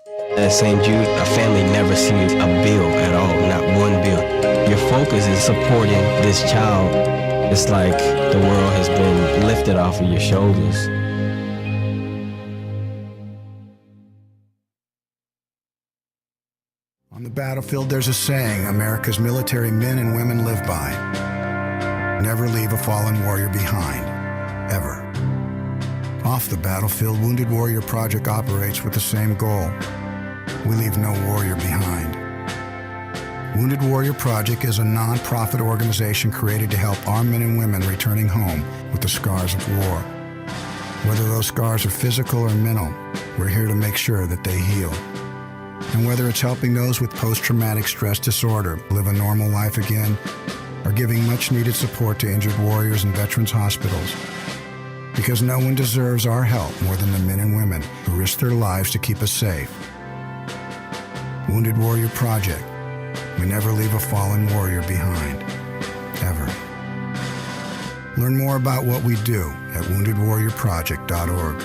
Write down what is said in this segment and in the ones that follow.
At St. Jude, a family never sees a bill at all, not one bill. Your focus is supporting this child. It's like the world has been lifted off of your shoulders. On the battlefield, there's a saying America's military men and women live by. Never leave a fallen warrior behind, ever. Off the battlefield, Wounded Warrior Project operates with the same goal. We leave no warrior behind. Wounded Warrior Project is a non-profit organization created to help our men and women returning home with the scars of war. Whether those scars are physical or mental, we're here to make sure that they heal. And whether it's helping those with post-traumatic stress disorder live a normal life again, or giving much-needed support to injured warriors in veterans' hospitals, because no one deserves our help more than the men and women who risk their lives to keep us safe. Wounded Warrior Project. We never leave a fallen warrior behind, ever. Learn more about what we do at woundedwarriorproject.org.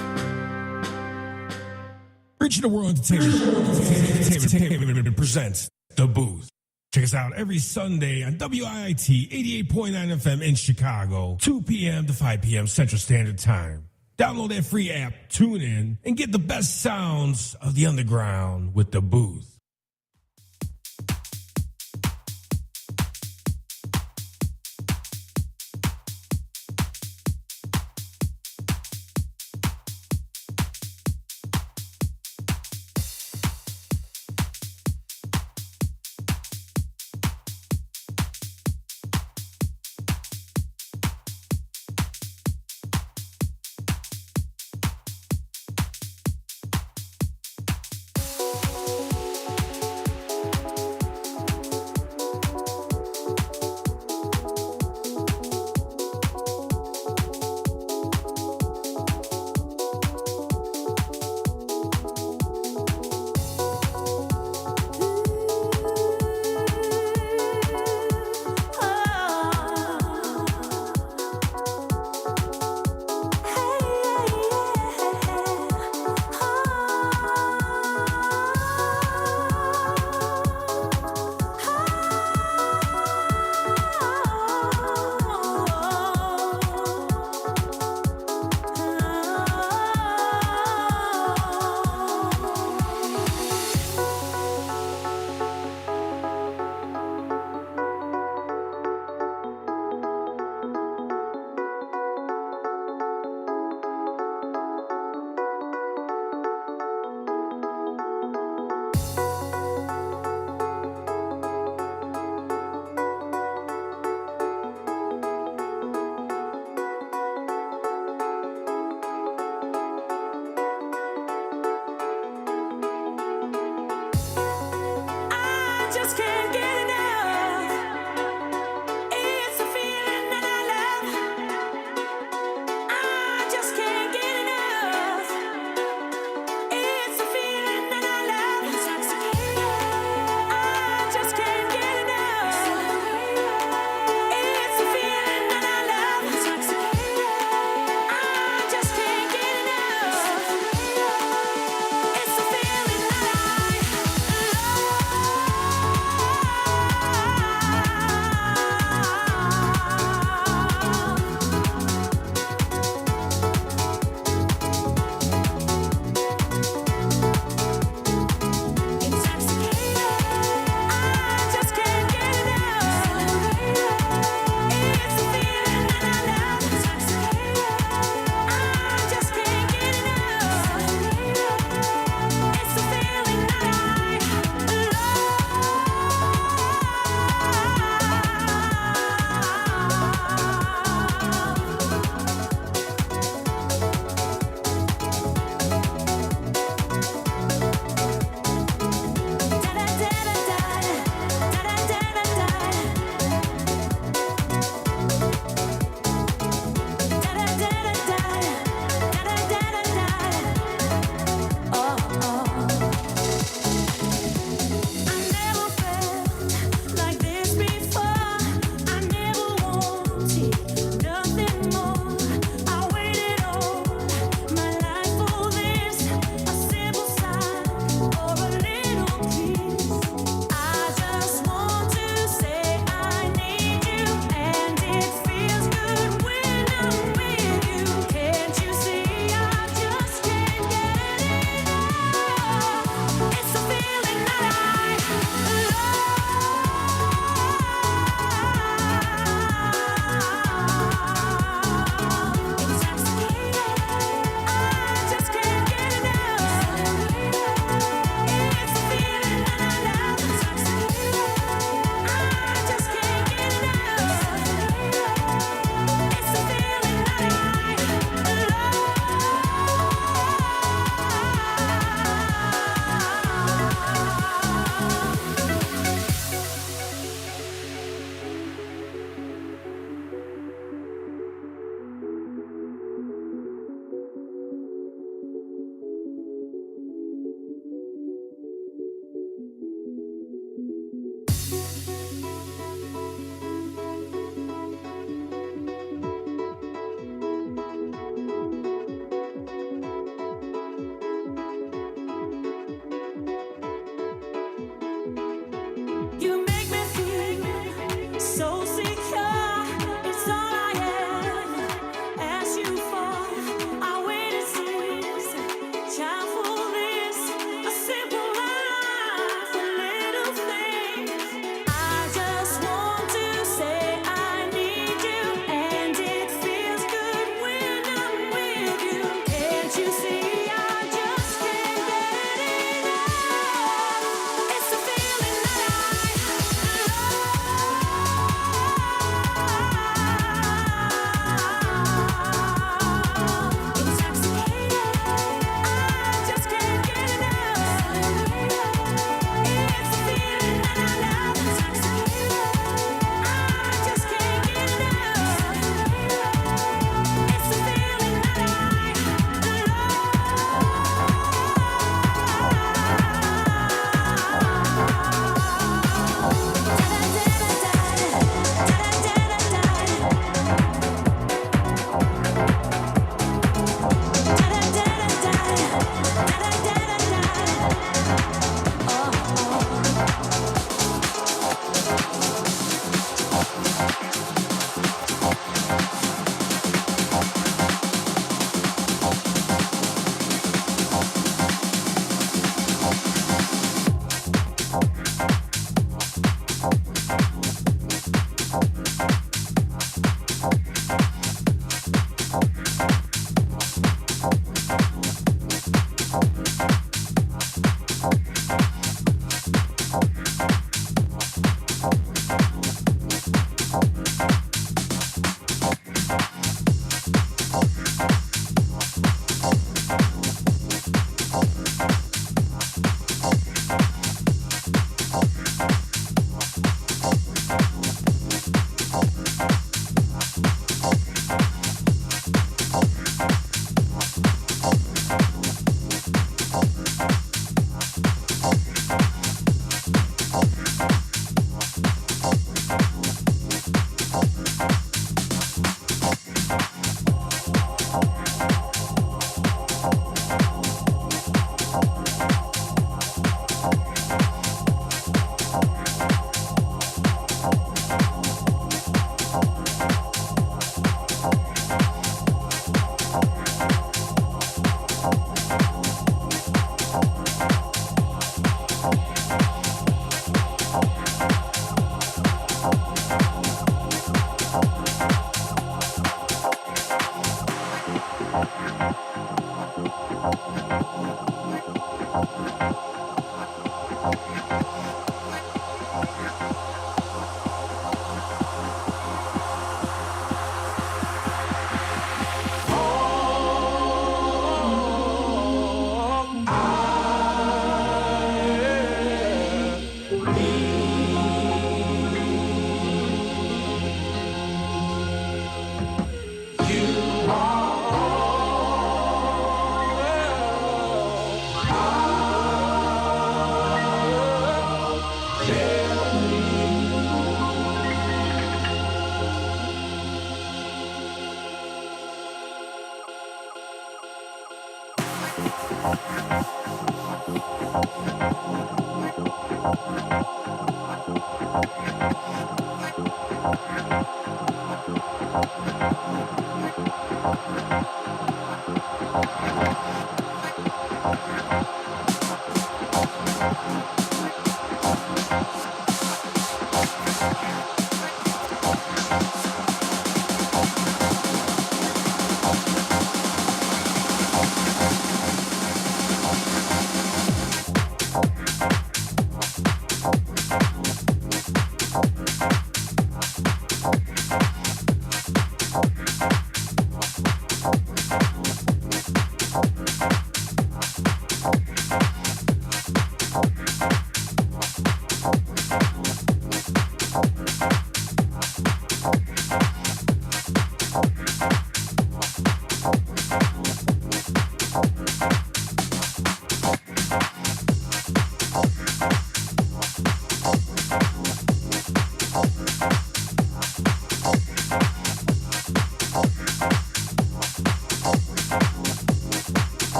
Reaching the World Entertainment presents The Booth. Check us out every Sunday on WIIT 88.9 FM in Chicago, 2 p.m. to 5 p.m. Central Standard Time. Download that free app, tune in, and get the best sounds of the underground with The Booth.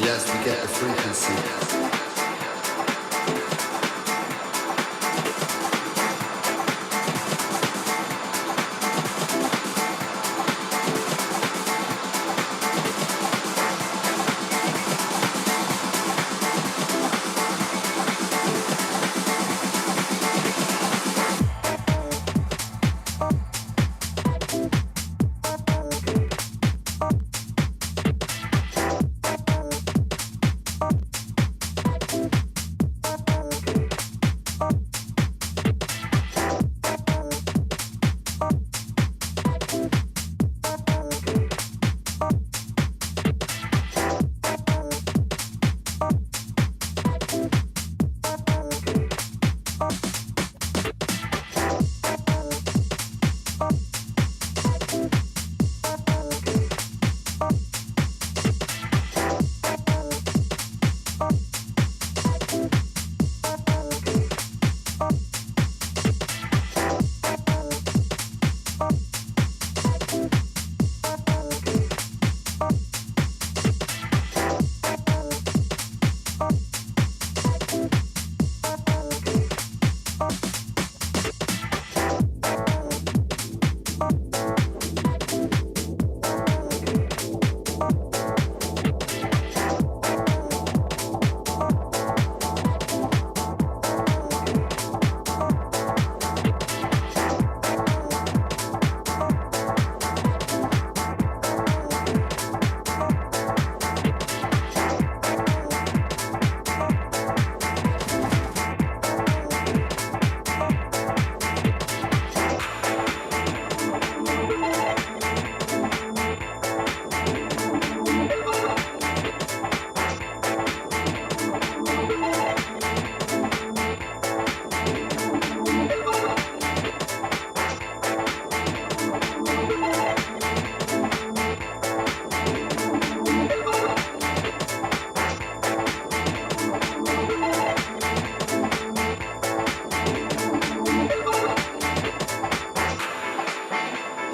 Yes, we get the frequency.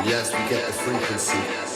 Yes, we get the frequency.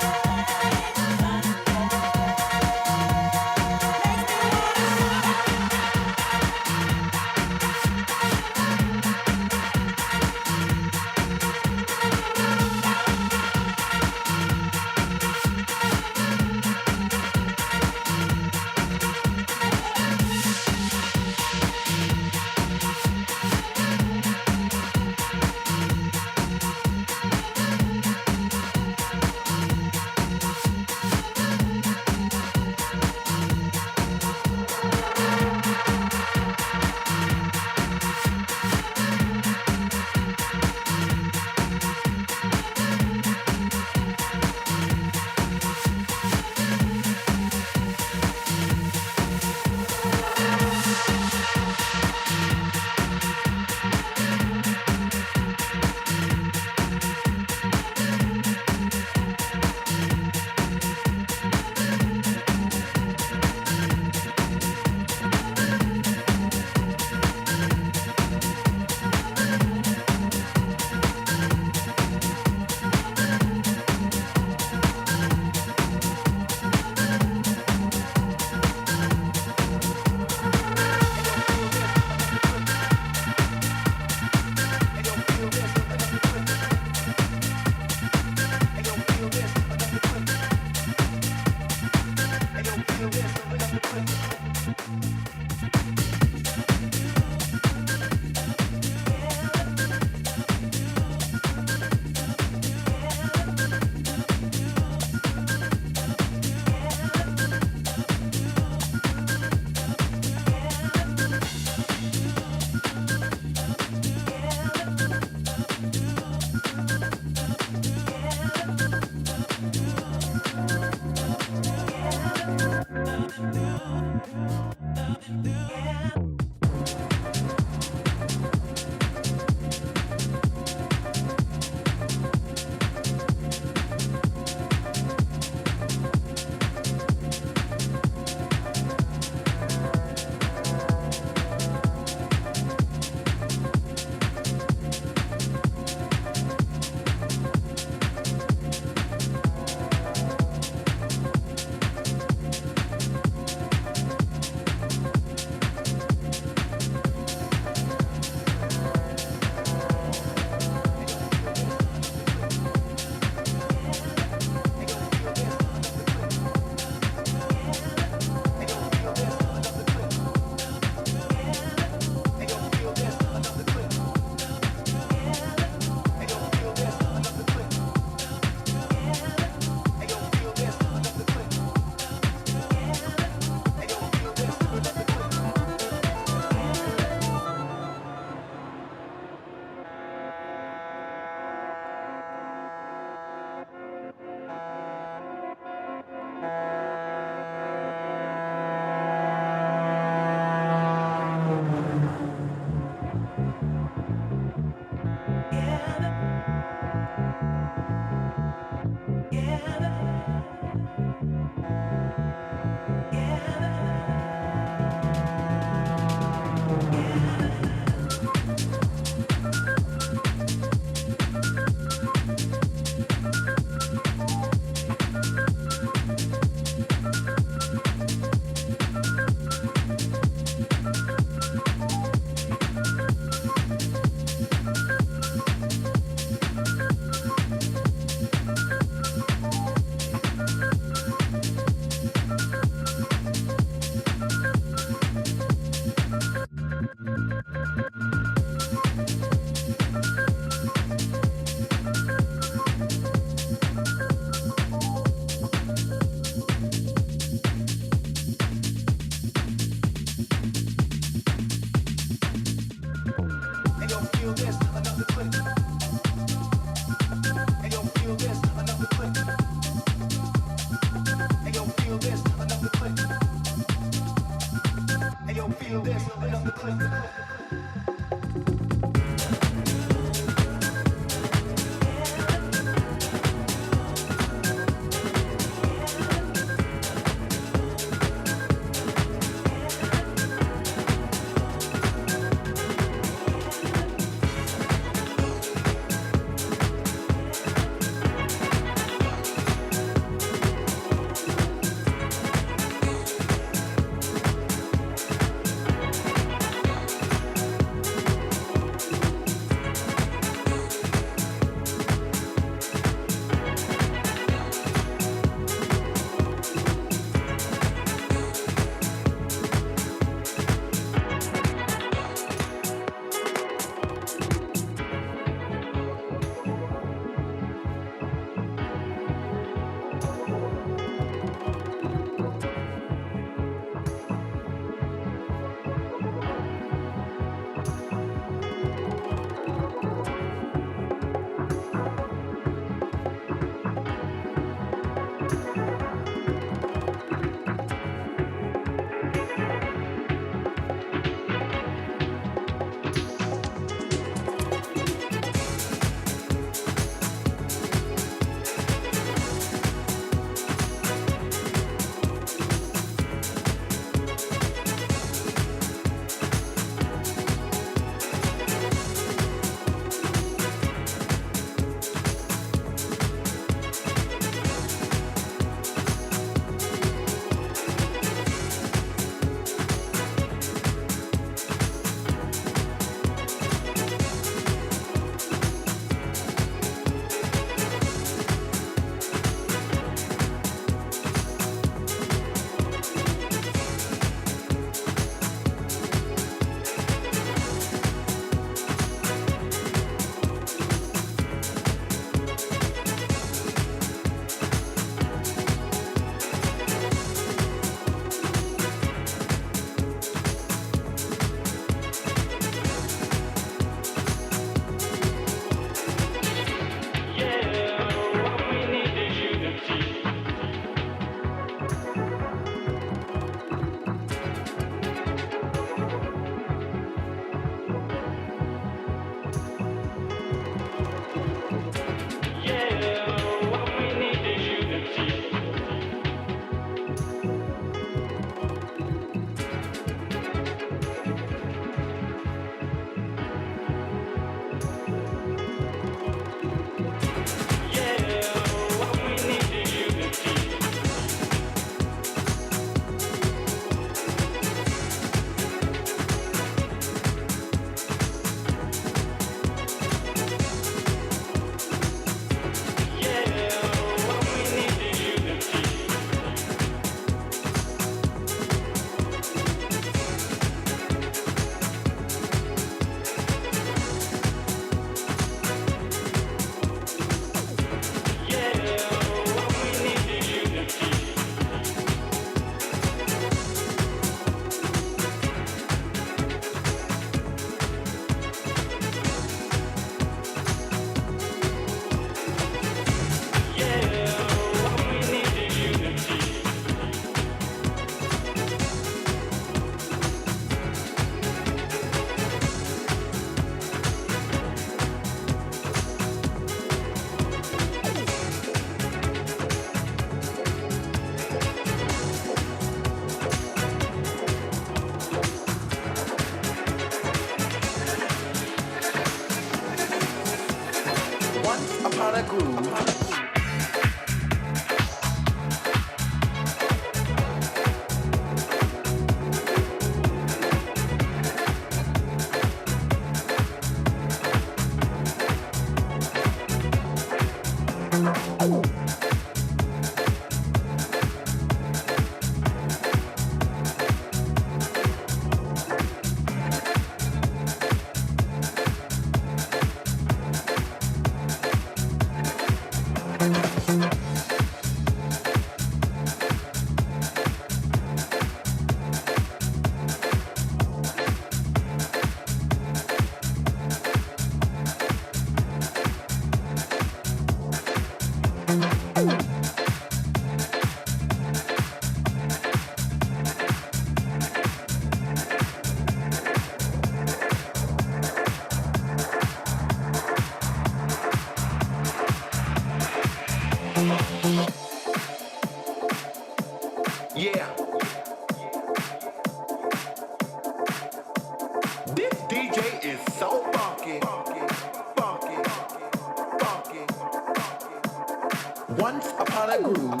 Once upon a groove.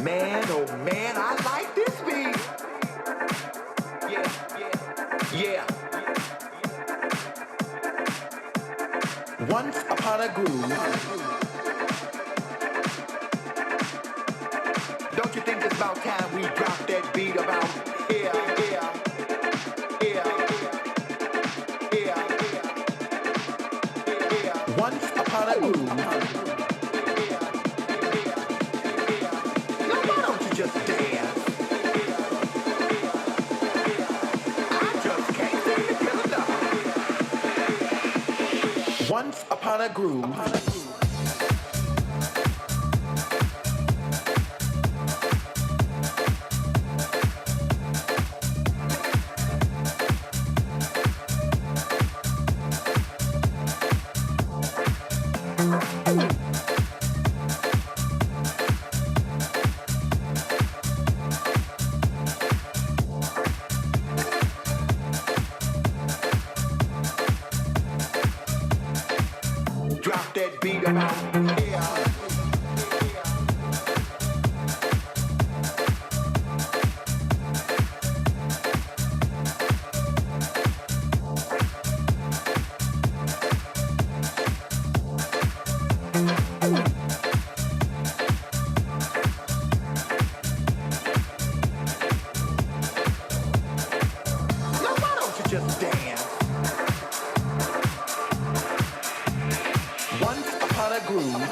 Man, oh man, I like this beat. Yeah. Once upon a groove. Don't you think it's about time we drop that beat about here? Once upon a groove. Now why don't you just dance? I just can't seem to get enough. Once upon a groove. Drop that beat about here. Now why don't you just dance? Once upon a groove.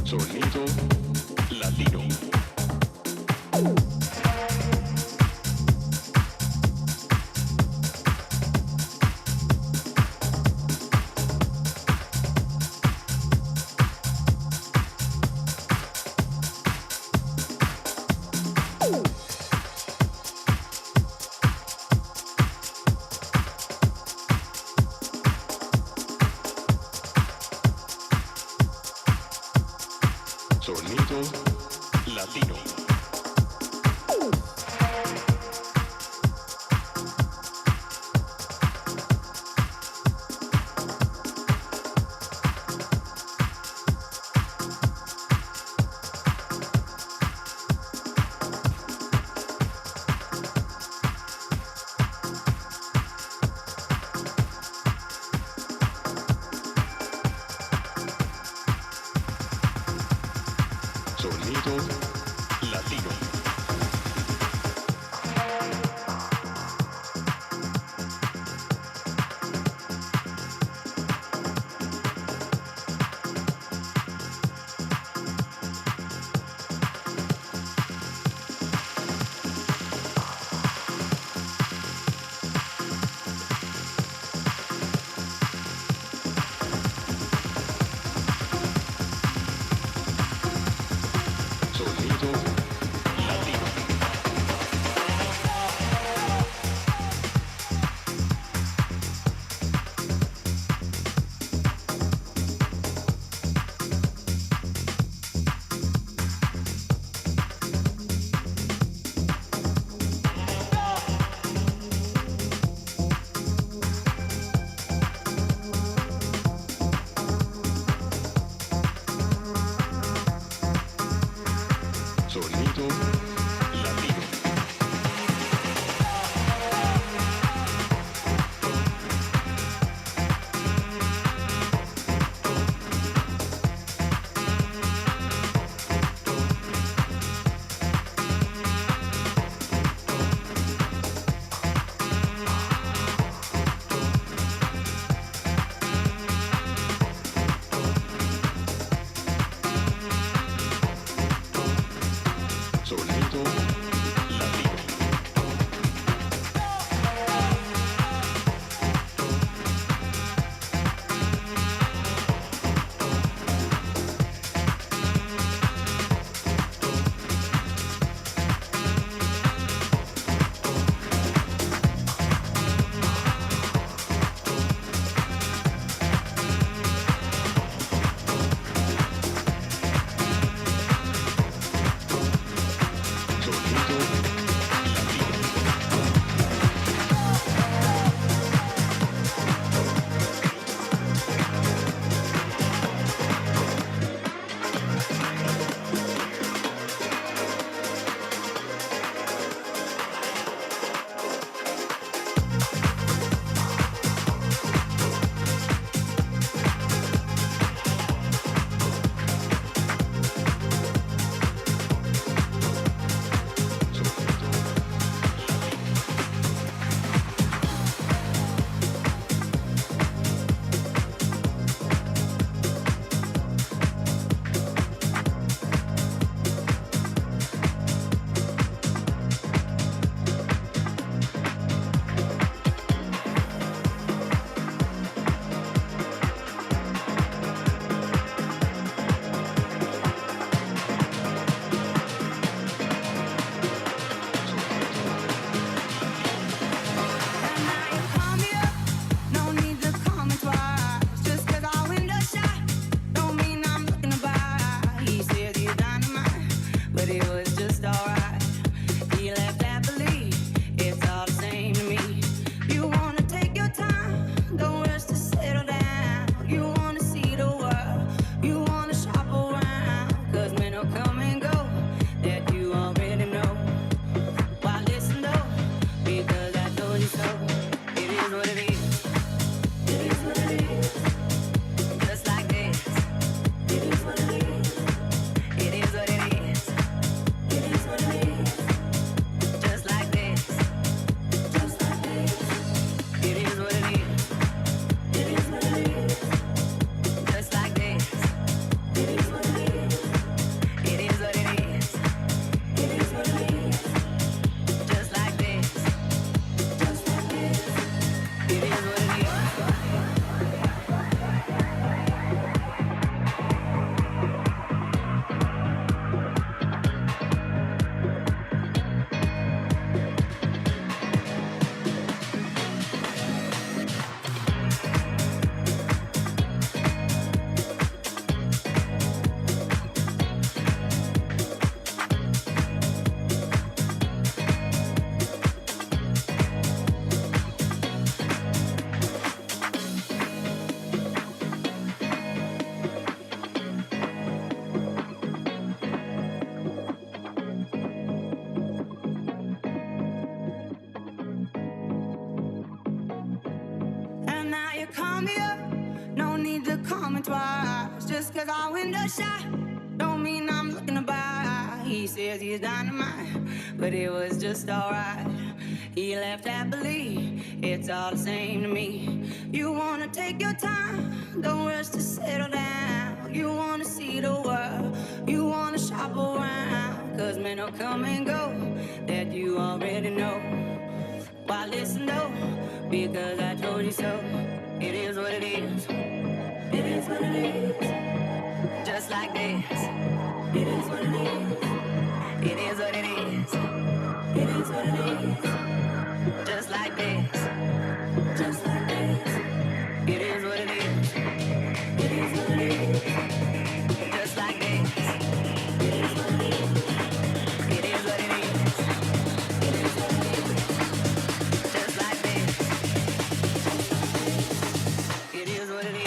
Sonido latino. Sonido latino. Sonido latino. Sonido latino. Sonido latino. Sonido twice. Just cause I window shot don't mean I'm looking to buy. He says he's dynamite, but it was just alright. He left happily, it's all the same to me. You wanna take your time, don't rush to settle down. You wanna see the world, you wanna shop around. Cause men will come and go, that you already know. Why listen though, because I told you so. It is what it is, it is what it is. Just like this, it is what it is. It is what it is, it is what it is. Just like this, just like this. It is what it is, it is what it is. Just like this, it is what it is. It is what it is, it is what it is. Just like this, it is what it is.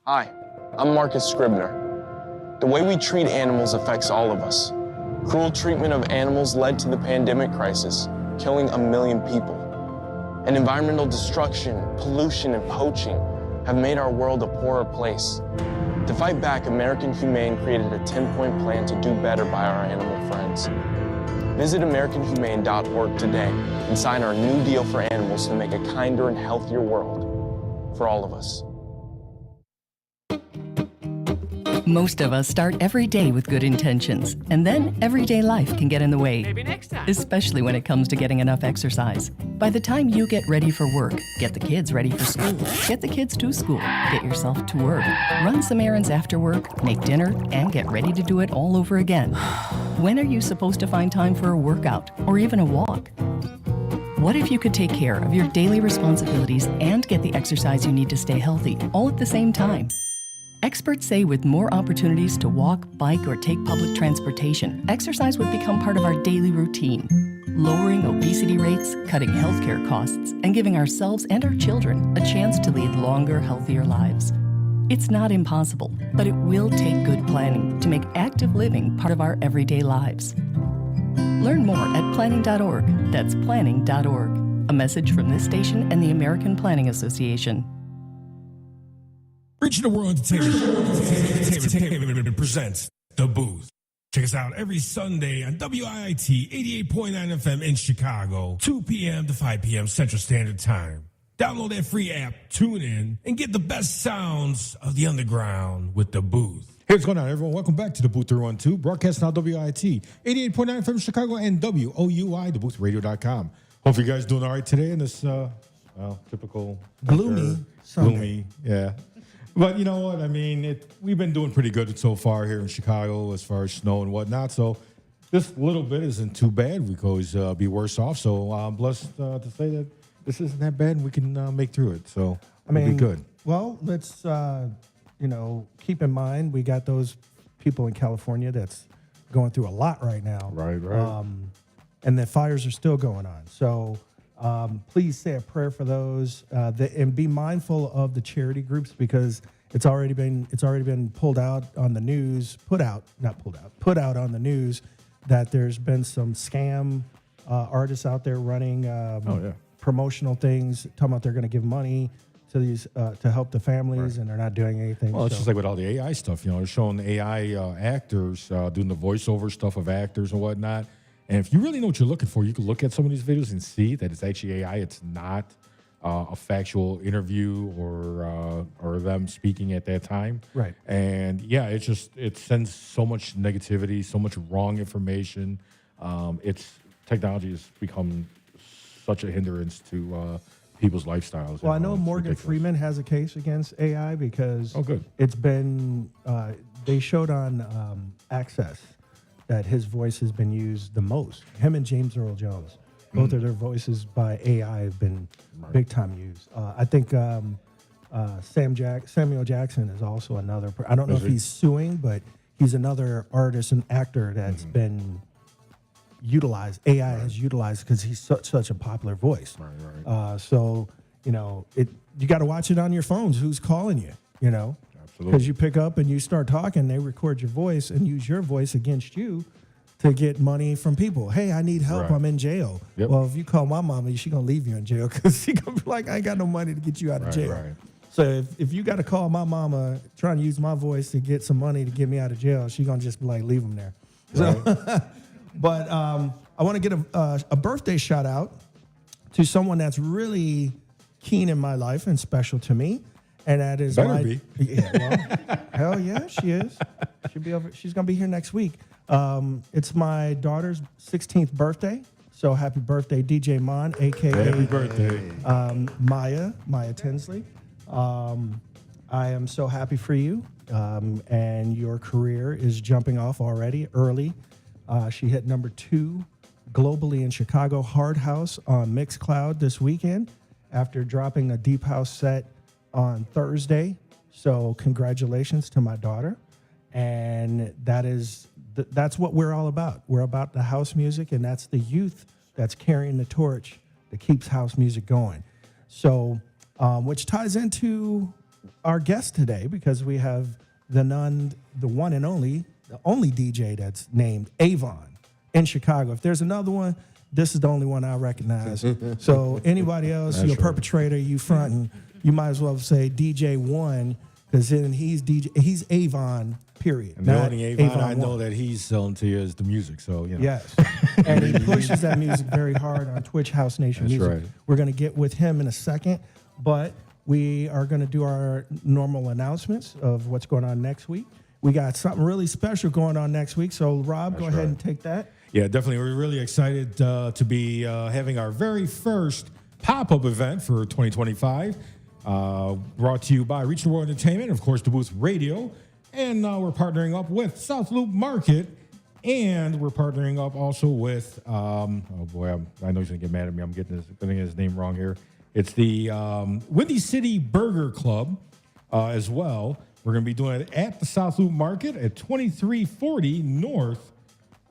Hi, I'm Marcus Scribner. The way we treat animals affects all of us. Cruel treatment of animals led to the pandemic crisis, killing 1 million people. And environmental destruction, pollution, and poaching have made our world a poorer place. To fight back, American Humane created a 10-point plan to do better by our animal friends. Visit AmericanHumane.org today and sign our new deal for animals to make a kinder and healthier world for all of us. Most of us start every day with good intentions, and then everyday life can get in the way. Maybe next time. Especially when it comes to getting enough exercise. By the time you get ready for work, get the kids ready for school, get the kids to school, get yourself to work, run some errands after work, make dinner, and get ready to do it all over again. When are you supposed to find time for a workout or even a walk? What if you could take care of your daily responsibilities and get the exercise you need to stay healthy all at the same time? Experts say with more opportunities to walk, bike, or take public transportation, exercise would become part of our daily routine, lowering obesity rates, cutting healthcare costs, and giving ourselves and our children a chance to lead longer, healthier lives. It's not impossible, but it will take good planning to make active living part of our everyday lives. Learn more at planning.org. That's planning.org. A message from this station and the American Planning Association. Reaching the World Entertainment presents The Booth. Check us out every Sunday on WIIT 88.9 FM in Chicago, 2 p.m. to 5 p.m. Central Standard Time. Download that free app, tune in, and get the best sounds of the underground with The Booth. Hey, what's going on, everyone? Welcome back to the DaBooth312, broadcasting on WIIT 88.9 FM Chicago and WOUI, DaBoothRadio.com. Hope you guys doing all right today in this typical gloomy Sunday. Gloomy, yeah. But you know what? I mean, we've been doing pretty good so far here in Chicago as far as snow and whatnot. So this little bit isn't too bad. We could always be worse off. So I'm blessed to say that this isn't that bad and we can make through it. So we'll be good. Well, let's, keep in mind we got those people in California that's going through a lot right now. Right. And the fires are still going on. So please say a prayer for those, and be mindful of the charity groups because it's already been put out on the news on the news that there's been some scam artists out there running promotional things, talking about they're going to give money to these to help the families, and they're not doing anything. Well, it's just like with all the AI stuff. They're showing AI actors doing the voiceover stuff of actors and whatnot. And if you really know what you're looking for, you can look at some of these videos and see that it's actually AI. It's not a factual interview or them speaking at that time. Right. And yeah, it sends so much negativity, so much wrong information. Technology has become such a hindrance to people's lifestyles. Well, I know Morgan Freeman has a case against AI because it's been they showed on Access that his voice has been used the most. Him and James Earl Jones, both of their voices by AI have been big time used. I think Samuel Jackson is also another. I don't know if he's suing, but he's another artist and actor that's been utilized. AI has utilized because he's such a popular voice. So you got to watch it on your phones. Who's calling you? Because you pick up and you start talking, they record your voice and use your voice against you to get money from people. Hey, I need help. I'm in jail. Yep. Well, if you call my mama, she's going to leave you in jail because she's going to be like, I ain't got no money to get you out of jail. Right. So if you got to call my mama trying to use my voice to get some money to get me out of jail, she's going to just be like, leave them there. Right. So, but I want to get a birthday shout out to someone that's really keen in my life and special to me. And that is hell yeah, she is. She'll be over. She's gonna be here next week. It's my daughter's 16th birthday, so happy birthday, DJ Mon, aka happy birthday, Maya Tinsley. I am so happy for you, and your career is jumping off already early. She hit number 2 globally in Chicago Hard House on Mixcloud this weekend after dropping a deep house set on Thursday. So congratulations to my daughter. And that's what we're all about. We're about the house music, and that's the youth that's carrying the torch that keeps house music going. So, which ties into our guest today because we have the one and only, the only DJ that's named Avon in Chicago. If there's another one, this is the only one I recognize. So anybody else, you're a perpetrator, you fronting, you might as well say DJ One, because then he's Avon, period. And the only Avon I know that he's selling to you is the music, so, you know. Yes. And he pushes that music very hard on Twitch House Nation Music. Right. We're going to get with him in a second, but we are going to do our normal announcements of what's going on next week. We got something really special going on next week, so Rob, go ahead and take that. Yeah, definitely. We're really excited to be having our very first pop-up event for 2025, brought to you by Reach the World Entertainment, and of course, DaBooth Radio. And we're partnering up with South Loop Market, and we're partnering up also with, oh boy, I know he's going to get mad at me. I'm getting his name wrong here. It's the Windy City Burger Club as well. We're going to be doing it at the South Loop Market at 2340 North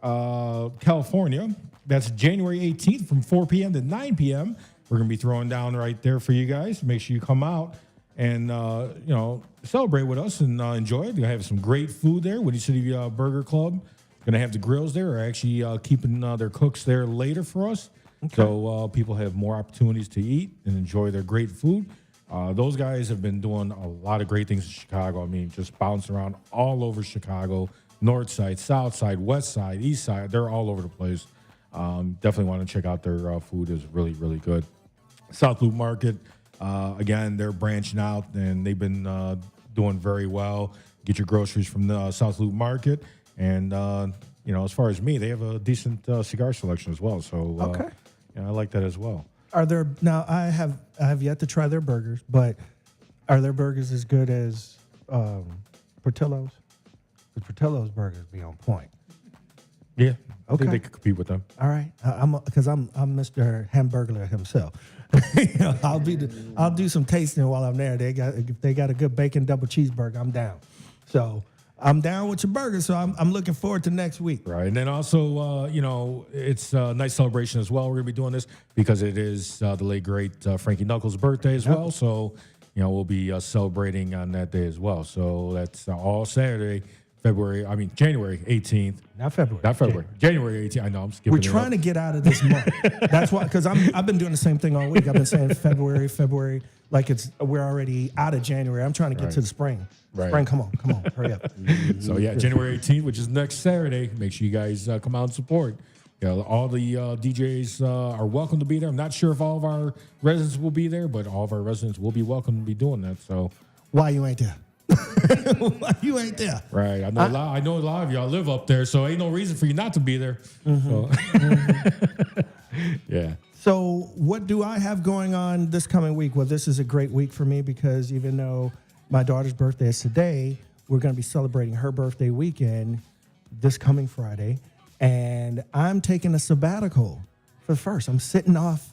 California. That's January 18th from 4 p.m. to 9 p.m. We're going to be throwing down right there for you guys. Make sure you come out and, celebrate with us and enjoy it. We're going to have some great food there. Windy City Burger Club. Going to have the grills there. We're actually keeping their cooks there later for us. Okay. So people have more opportunities to eat and enjoy their great food. Those guys have been doing a lot of great things in Chicago. I mean, just bouncing around all over Chicago, north side, south side, west side, east side. They're all over the place. Definitely want to check out their food. Is really, really good. South Loop Market, again, they're branching out, and they've been doing very well. Get your groceries from the South Loop Market. And, as far as me, they have a decent cigar selection as well. So, okay. I like that as well. Are there now? I have yet to try their burgers, but are their burgers as good as Portillo's? Because Portillo's burgers be on point. Yeah, okay. They could compete with them. All right, I'm Mr. Hamburglar himself. I'll do some tasting while I'm there. If they got a good bacon double cheeseburger, I'm down. So I'm down with your burger, so I'm looking forward to next week. Right, and then also, it's a nice celebration as well. We're going to be doing this because it is the late, great Frankie Knuckles' birthday as well. So, we'll be celebrating on that day as well. So that's all Saturday, January 18th. Not February. January 18th. I know, I'm skipping We're trying to get out of this month. That's why, because I've been doing the same thing all week. I've been saying February, like we're already out of January. I'm trying to get to the spring. Right. Spring, come on, hurry up. So January 18th, which is next Saturday. Make sure you guys come out and support. All the DJs are welcome to be there. I'm not sure if all of our residents will be there, but all of our residents will be welcome to be doing that. So why you ain't there? Why you ain't there? Right. I know a lot of y'all live up there, so ain't no reason for you not to be there. So. Yeah. So what do I have going on this coming week? Well, this is a great week for me because even though my daughter's birthday is today, we're going to be celebrating her birthday weekend this coming Friday. And I'm taking a sabbatical for the first. I'm sitting off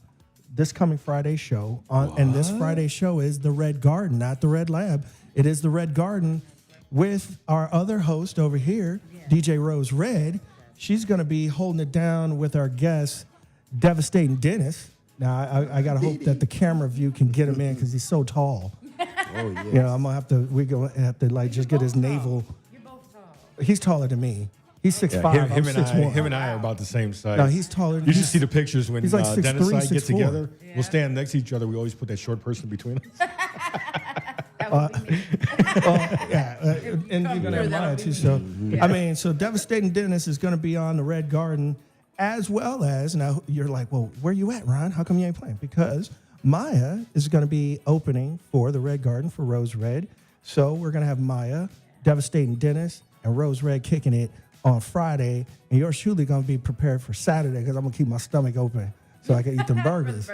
this coming Friday show. And this Friday show is the Red Garden, not the Red Lab. It is the Red Garden with our other host over here, DJ Rose Red. She's going to be holding it down with our guest, Devastating Dennis. Now, I got to hope that the camera view can get him in because he's so tall. Oh, yeah. We're going to have to just get his navel. You're both tall. He's taller than me. He's 6'5". Him and I are about the same size. No, he's taller than me. You should see the pictures when he's like Dennis and I get 6'4". together. Yeah. We'll stand next to each other. We always put that short person between us. And you're going to have mine too. So, so Devastating Dennis is going to be on the Red Garden as well as, now you're like, well, where you at, Ron? How come you ain't playing? Because Maya is going to be opening for the Red Garden for Rose Red. So we're going to have Maya, Devastating Dennis, and Rose Red kicking it on Friday. And you're surely going to be prepared for Saturday because I'm going to keep my stomach open so I can eat them burgers.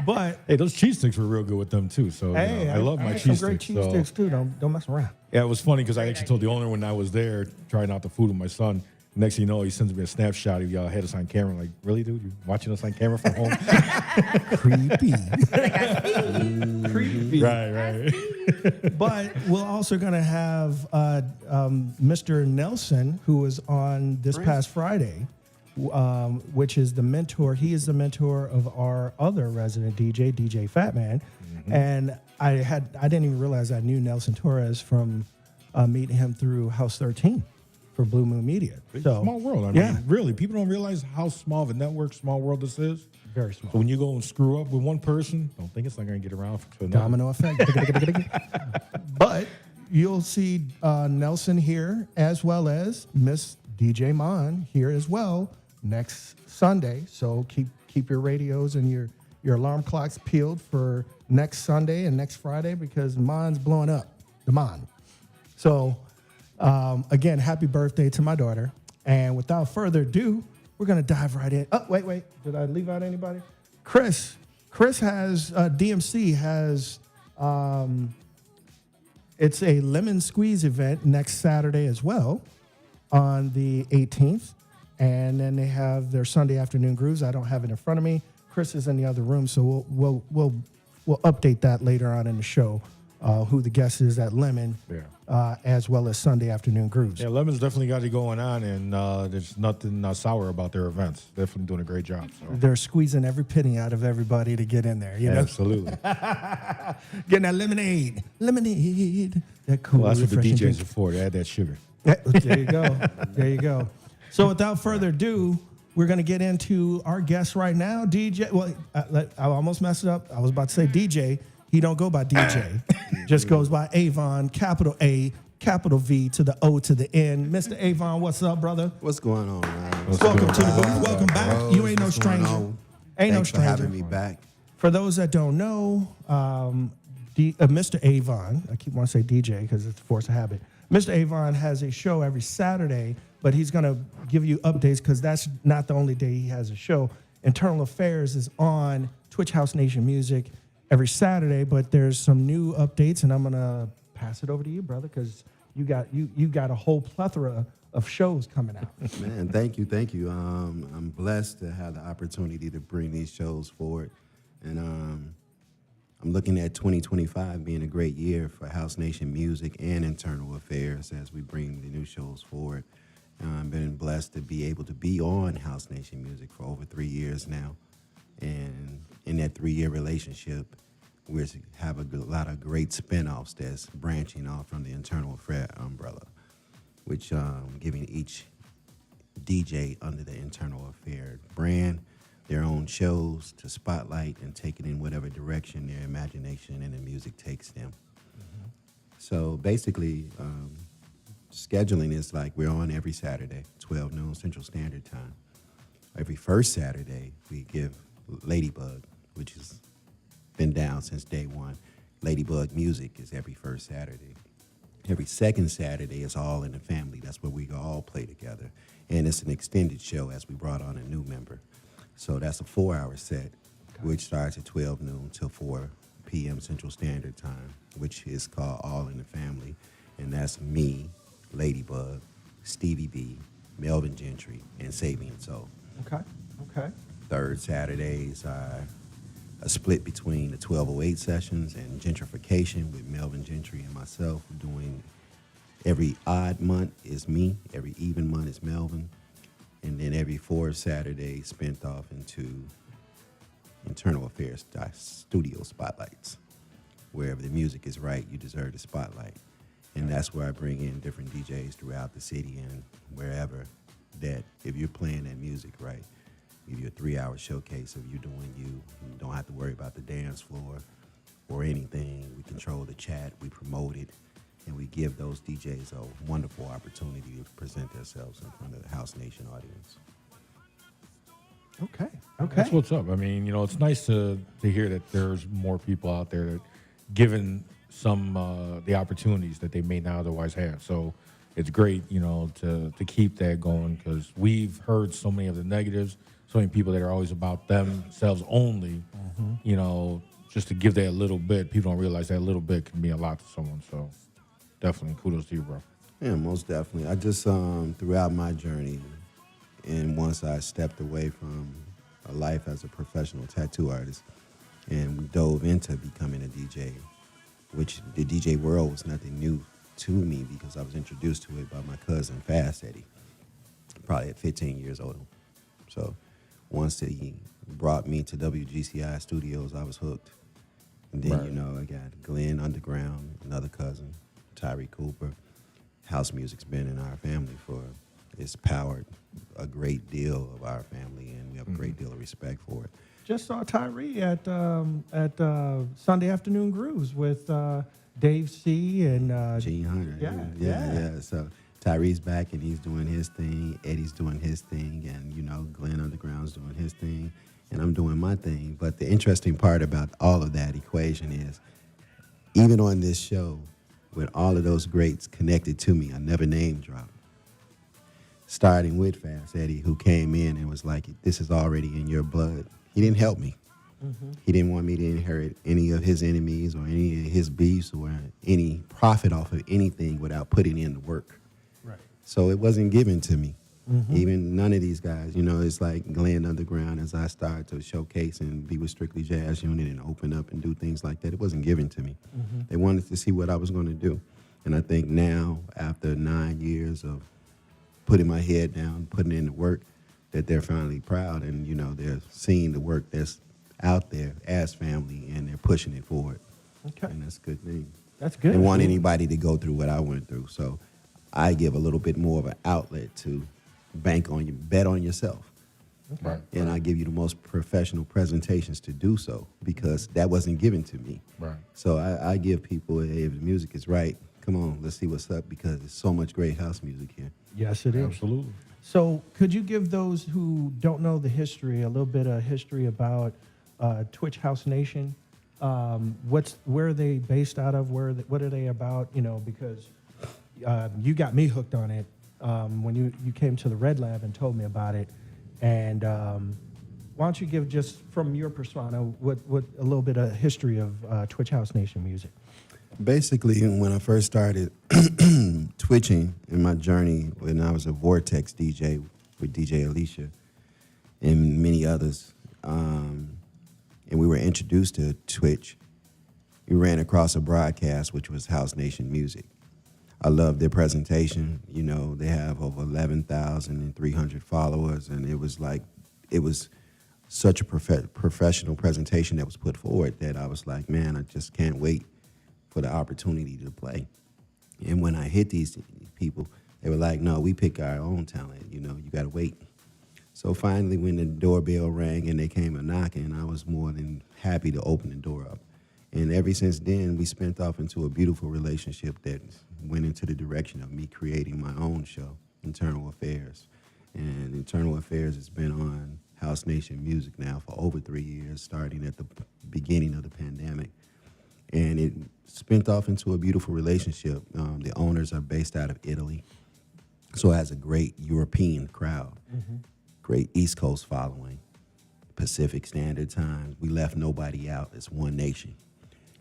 But hey, those cheese sticks were real good with them too. So I love my cheese sticks. Great cheese sticks too. Don't mess around. Yeah, it was funny because I actually told the owner when I was there trying out the food with my son. Next thing you know, he sends me a snapshot. He had us on camera. I'm like, really, dude? You watching us on camera from home? Creepy. Creepy. Right. But we're also going to have Mr. Nelson, who was on this past Friday. which is the mentor. He is the mentor of our other resident DJ, DJ Fatman. And I didn't even realize I knew Nelson Torres from meeting him through House 13 for Blue Moon Media. So, small world. I mean, really, people don't realize how small of a network, small world this is. Very small. So when you go and screw up with one person, don't think it's not going to get around to another. Domino effect. But you'll see Nelson here, as well as Miss DJ Mon here as well next Sunday. So keep your radios and your alarm clocks peeled for next Sunday and next Friday, because Mon's blowing up. The Mon. So again, happy birthday to my daughter. And without further ado, we're going to dive right in. Oh, wait. Did I leave out anybody? Chris has, DMC has, it's a lemon squeeze event next Saturday as well on the 18th. And then they have their Sunday afternoon grooves. I don't have it in front of me. Chris is in the other room, so we'll update that later on in the show, who the guest is at Lemon, as well as Sunday afternoon grooves. Yeah, Lemon's definitely got it going on, and there's nothing sour about their events. Definitely doing a great job. So. They're squeezing every penny out of everybody to get in there. You know? Absolutely. Getting that lemonade. That cool. Well, that's what the DJs drink. are for. They add that sugar. Yeah, there you go. So without further ado, we're going to get into our guest right now, DJ. Well, I almost messed it up. I was about to say DJ. He don't go by DJ. Just goes by Avon, capital A, capital V to the O to the N. Mr. Avon, what's up, brother? What's going on, man? Welcome to the booth. Welcome back. Bros, You ain't no stranger. Thanks for having me back. For those that don't know, Mr. Avon, I keep wanting to say DJ because it's a force of habit. Mr. Avon has a show every Saturday, but he's going to give you updates because that's not the only day he has a show. Internal Affairs is on Twitch House Nation Music every Saturday, but there's some new updates, and I'm going to pass it over to you, brother, because you got a whole plethora of shows coming out. Man, thank you. I'm blessed to have the opportunity to bring these shows forward, and I'm looking at 2025 being a great year for House Nation Music and Internal Affairs as we bring the new shows forward. I've been blessed to be able to be on House Nation Music for over 3 years now. And in that 3-year relationship, we have a lot of great spinoffs that's branching off from the Internal Affairs umbrella, which giving each DJ under the Internal Affairs brand their own shows to spotlight and take it in whatever direction their imagination and the music takes them. Mm-hmm. So basically, scheduling is like we're on every Saturday, 12 noon Central Standard Time. Every first Saturday, we give Ladybug, which has been down since day one. Ladybug Music is every first Saturday. Every second Saturday is All in the Family. That's where we all play together. And it's an extended show as we brought on a new member. So that's a 4-hour set, which starts at 12 noon till 4 p.m. Central Standard Time, which is called All in the Family. And that's me, Ladybug, Stevie B, Melvin Gentry, and Sabian Soul. Okay. Third Saturdays are a split between the 1208 sessions and gentrification with Melvin Gentry and myself. We're doing every odd month is me, every even month is Melvin, and then every fourth Saturday spent off into Internal Affairs studio spotlights. Wherever the music is right, you deserve the spotlight. And that's where I bring in different DJs throughout the city and wherever that if you're playing that music right, give you a 3-hour showcase of you doing you. You don't have to worry about the dance floor or anything. We control the chat, we promote it, and we give those DJs a wonderful opportunity to present themselves in front of the House Nation audience. Okay. That's what's up. I mean, it's nice to hear that there's more people out there that given some the opportunities that they may not otherwise have. So it's great, to keep that going because we've heard so many of the negatives. So many people that are always about themselves only, just to give that a little bit. People don't realize that a little bit can mean a lot to someone. So definitely kudos to you, bro. Yeah, most definitely. I just, throughout my journey, and once I stepped away from a life as a professional tattoo artist and dove into becoming a DJ, which the DJ world was nothing new to me because I was introduced to it by my cousin, Fast Eddie, probably at 15 years old. So once he brought me to WGCI Studios, I was hooked. And then, you know, I got Glenn Underground, another cousin, Tyree Cooper. House music's been in our family it's powered a great deal of our family, and we have a great deal of respect for it. Just saw Tyree at Sunday Afternoon Grooves with Dave C. and Gene Hunter. Yeah. So Tyree's back, and he's doing his thing. Eddie's doing his thing, and, you know, Glenn Underground's doing his thing, and I'm doing my thing. But the interesting part about all of that equation is, even on this show, with all of those greats connected to me, I never name drop. Starting with Fast Eddie, who came in and was like, this is already in your blood. He didn't help me. He didn't want me to inherit any of his enemies or any of his beefs or any profit off of anything without putting in the work. Right. So it wasn't given to me. Even none of these guys, you know, it's like Glenn Underground, as I started to showcase and be with Strictly Jazz Unit and open up and do things like that, it wasn't given to me. They wanted to see what I was going to do. And I think now, after 9 years of putting my head down, putting in the work, that they're finally proud, and, you know, they're seeing the work that's out there as family, and they're pushing it forward. Okay. And that's a good thing. That's good. They want anybody to go through what I went through. So I give a little bit more of an outlet to bet on yourself. Right. And I give you the most professional presentations to do so, because that wasn't given to me. Right. So I give people, hey, if the music is right, come on, let's see what's up, because there's so much great house music here. Yes, it is. Absolutely. So could you give those who don't know the history a little bit of history about Twitch House Nation? Where are they based out of? What are they about? You know, because you got me hooked on it when you came to the Red Lab and told me about it. And why don't you give, just from your persona, what a little bit of history of Twitch House Nation music? Basically, when I first started twitching in my journey, when I was a Vortex DJ with DJ Alicia and many others, and we were introduced to Twitch, we ran across a broadcast, which was House Nation Music. I loved their presentation. You know, they have over 11,300 followers, and it was such a professional presentation that was put forward that I was like, man, I just can't wait for the opportunity to play. And when I hit these people, they were like, no, we pick our own talent. You know, you got to wait. So finally, when the doorbell rang and they came a knocking, I was more than happy to open the door up. And ever since then, we spent off into a beautiful relationship that went into the direction of me creating my own show, Internal Affairs. And Internal Affairs has been on House Nation Music now for over 3 years, starting at the beginning of the pandemic. And it spent off into a beautiful relationship. The owners are based out of Italy, so it has a great European crowd, great East Coast following, Pacific Standard Time. We left nobody out. It's one nation.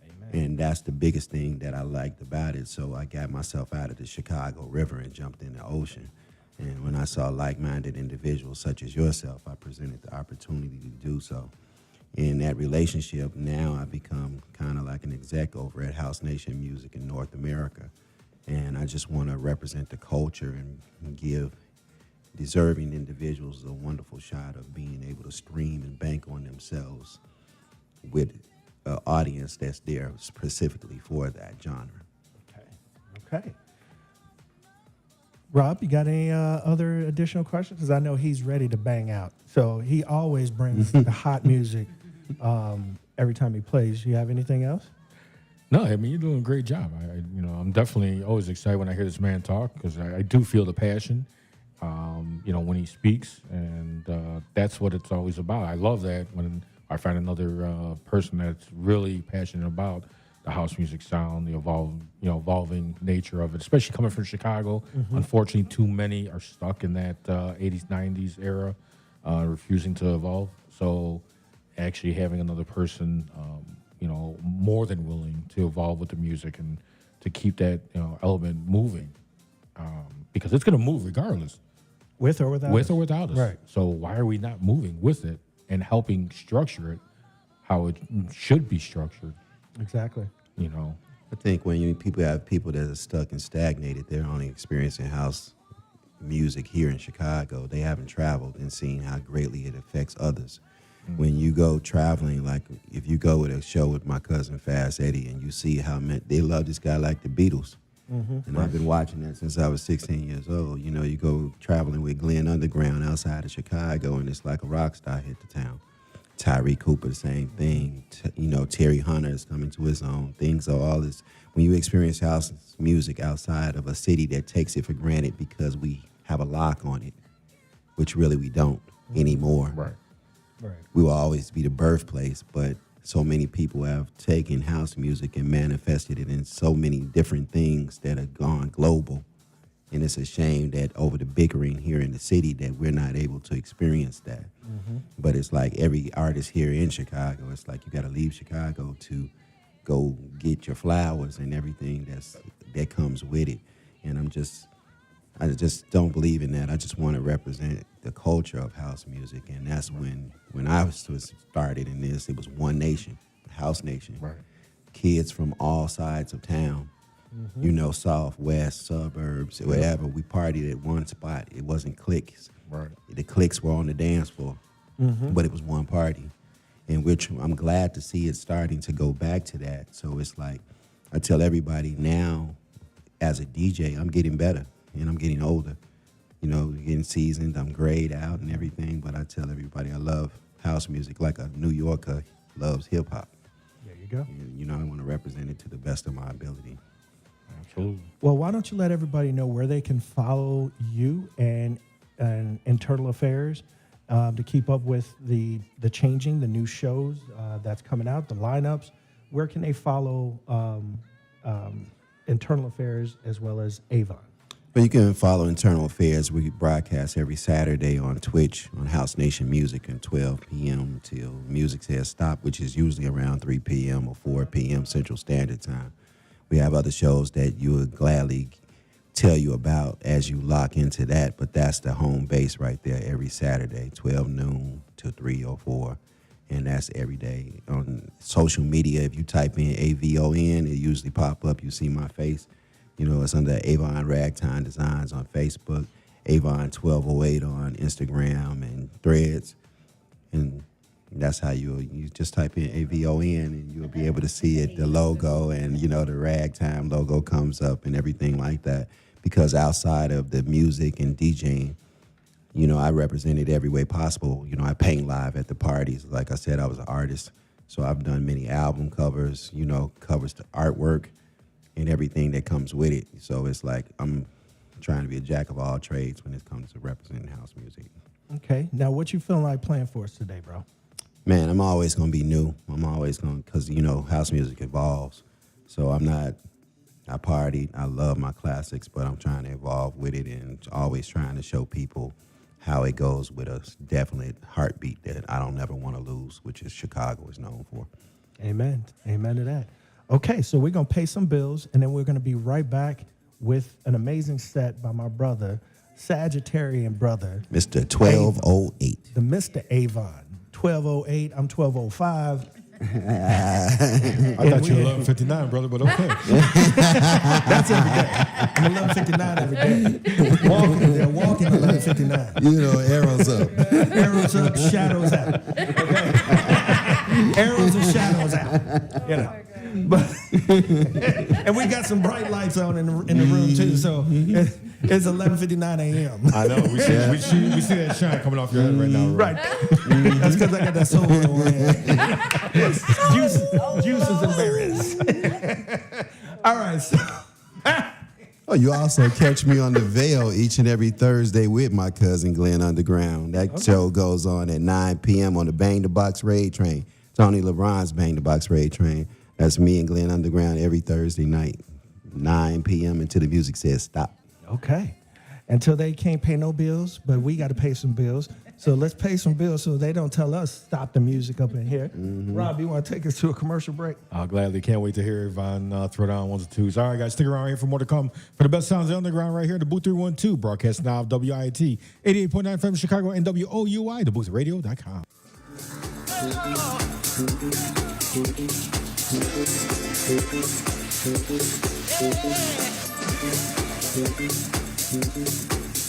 Amen. And that's the biggest thing that I liked about it. So I got myself out of the Chicago River and jumped in the ocean. And when I saw like-minded individuals such as yourself, I presented the opportunity to do so. In that relationship, now I've become kind of like an exec over at House Nation Music in North America. And I just want to represent the culture and give deserving individuals a wonderful shot of being able to stream and bank on themselves with an audience that's there specifically for that genre. Okay. Rob, you got any other additional questions? Because I know he's ready to bang out. So he always brings the hot music every time he plays. You have anything else? No, I mean, you're doing a great job. I'm definitely always excited when I hear this man talk, because I do feel the passion, when he speaks, and that's what it's always about. I love that when I find another person that's really passionate about the house music sound, the evolving nature of it, especially coming from Chicago. Unfortunately, too many are stuck in that 80s, 90s era, refusing to evolve. So actually having another person, more than willing to evolve with the music and to keep that, element moving, because it's going to move regardless. With or without us. Right. So why are we not moving with it and helping structure it how it should be structured? Exactly. I think when people have people that are stuck and stagnated, they're only experiencing house music here in Chicago. They haven't traveled and seen how greatly it affects others. When you go traveling, like if you go with a show with my cousin Fast Eddie and you see how they love this guy like the Beatles. And I've been watching that since I was 16 years old. You know, you go traveling with Glenn Underground outside of Chicago and it's like a rock star hit the town. Tyree Cooper, the same thing. You know, Terry Hunter is coming to his own. Things are all this. When you experience house music outside of a city that takes it for granted because we have a lock on it, which really we don't anymore. Right. We will always be the birthplace, but so many people have taken house music and manifested it in so many different things that have gone global. And it's a shame that over the bickering here in the city that we're not able to experience that. But it's like every artist here in Chicago, it's like you got to leave Chicago to go get your flowers and everything that comes with it. And I just don't believe in that. I just want to represent the culture of house music. And that's when I was started in this, it was one nation, house nation. Right. Kids from all sides of town, you know, south, west, suburbs, whatever. We partied at one spot. It wasn't cliques. Right. The cliques were on the dance floor, but it was one party. And I'm glad to see it starting to go back to that. So it's like, I tell everybody now, as a DJ, I'm getting better and I'm getting older. You know, getting seasoned, I'm grayed out and everything, but I tell everybody I love house music like a New Yorker loves hip hop. There you go. You know, I want to represent it to the best of my ability. Absolutely. Well, why don't you let everybody know where they can follow you and Internal Affairs to keep up with the changing, the new shows that's coming out, the lineups. Where can they follow Internal Affairs as well as Avon? But you can follow Internal Affairs. We broadcast every Saturday on Twitch on House Nation Music at 12 p.m. till music says stop, which is usually around 3 p.m. or 4 p.m. Central Standard Time. We have other shows that you would gladly tell you about as you lock into that, but that's the home base right there every Saturday, 12 noon to 3 or 4. And that's every day. On social media, if you type in AVON, it usually pop up. You see my face. You know, it's under Avon Ragtime Designs on Facebook, Avon 1208 on Instagram and Threads. And that's how you just type in AVON and you'll be able to see it, the logo, and, you know, the Ragtime logo comes up and everything like that. Because outside of the music and DJing, you know, I represent it every way possible. You know, I paint live at the parties. Like I said, I was an artist. So I've done many album covers, you know, covers to artwork and everything that comes with it. So it's like I'm trying to be a jack of all trades when it comes to representing house music. Okay. Now, what you feeling like playing for us today, bro? Man, I'm always going to be new. I'm always going to, because, you know, house music evolves. So I party, I love my classics, but I'm trying to evolve with it and always trying to show people how it goes with a definite heartbeat that I don't ever want to lose, which is Chicago is known for. Amen. Amen to that. Okay, so we're going to pay some bills, and then we're going to be right back with an amazing set by my brother, Sagittarian brother. Mr. 1208. The Mr. Avon. 1208, I'm 1205. I thought you were 11:59, brother, but okay. That's every day. I'm 11:59 every day. They're walking 11:59. You know, arrows up. Arrows up, shadows out. Okay. Arrows and shadows out. You know. But and we got some bright lights on in the room too, so it's 11:59 a.m. I know. We see that shine coming off your head right now. Right. That's because I got that soul on in. Juices and berries. All right. So. Oh, you also catch me on The Veil each and every Thursday with my cousin Glenn Underground. That show goes on at 9 p.m. on the Bang the Box Raid Train. Tony LeBron's Bang the Box Raid Train. That's me and Glenn Underground every Thursday night, 9 p.m. until the music says stop. Okay. Until they can't pay no bills, but we got to pay some bills. So let's pay some bills so they don't tell us stop the music up in here. Rob, you want to take us to a commercial break? I'll gladly. Can't wait to hear Avon throw down ones and twos. All right, guys, stick around here for more to come. For the best sounds of the underground right here, DaBooth312, broadcast now of WIT, 88.9 FM Chicago, and WOUI, DaBoothRadio.com. I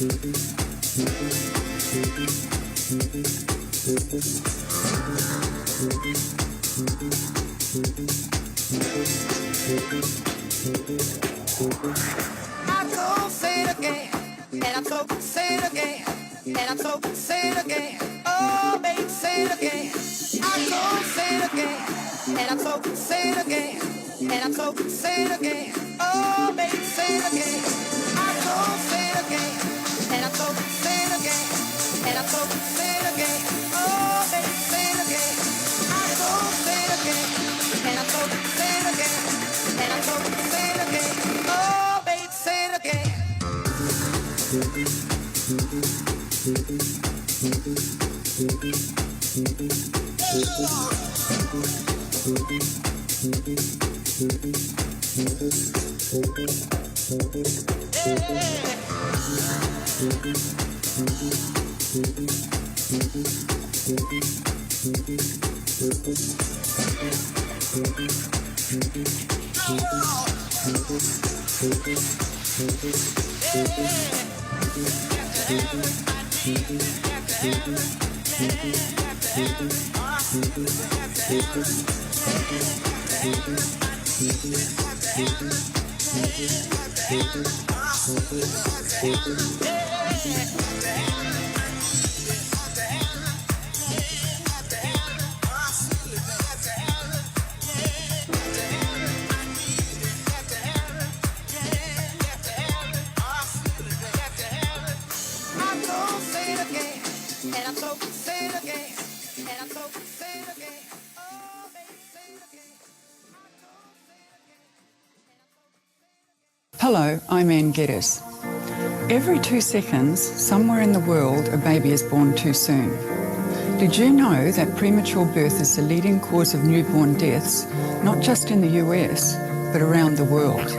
go say it again, and I'm so say it again, and I'm so say it again. Oh, baby, say it again. I go say it again, and I'm so say it again, and I'm so say it again. Oh, baby, say it again. I go say it again, and I'm so say it again, and I'm so say it again. Oh, baby, say it again. I go say it again, and I'm so say it again, and I'm so say it again. Oh, baby, say it again. Hello, I'm Ann Geddes. Every 2 seconds, somewhere in the world, a baby is born too soon. Did you know that premature birth is the leading cause of newborn deaths, not just in the US, but around the world?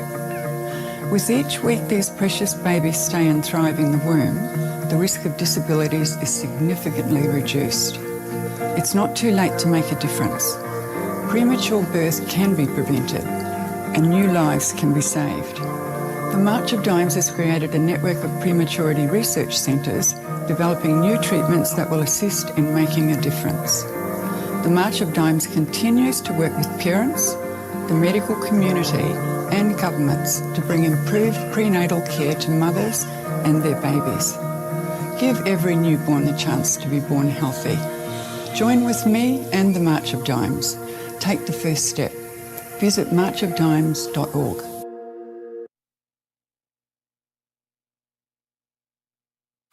With each week these precious babies stay and thrive in the womb, the risk of disabilities is significantly reduced. It's not too late to make a difference. Premature birth can be prevented, and new lives can be saved. The March of Dimes has created a network of prematurity research centres developing new treatments that will assist in making a difference. The March of Dimes continues to work with parents, the medical community and governments to bring improved prenatal care to mothers and their babies. Give every newborn the chance to be born healthy. Join with me and the March of Dimes. Take the first step. Visit marchofdimes.org.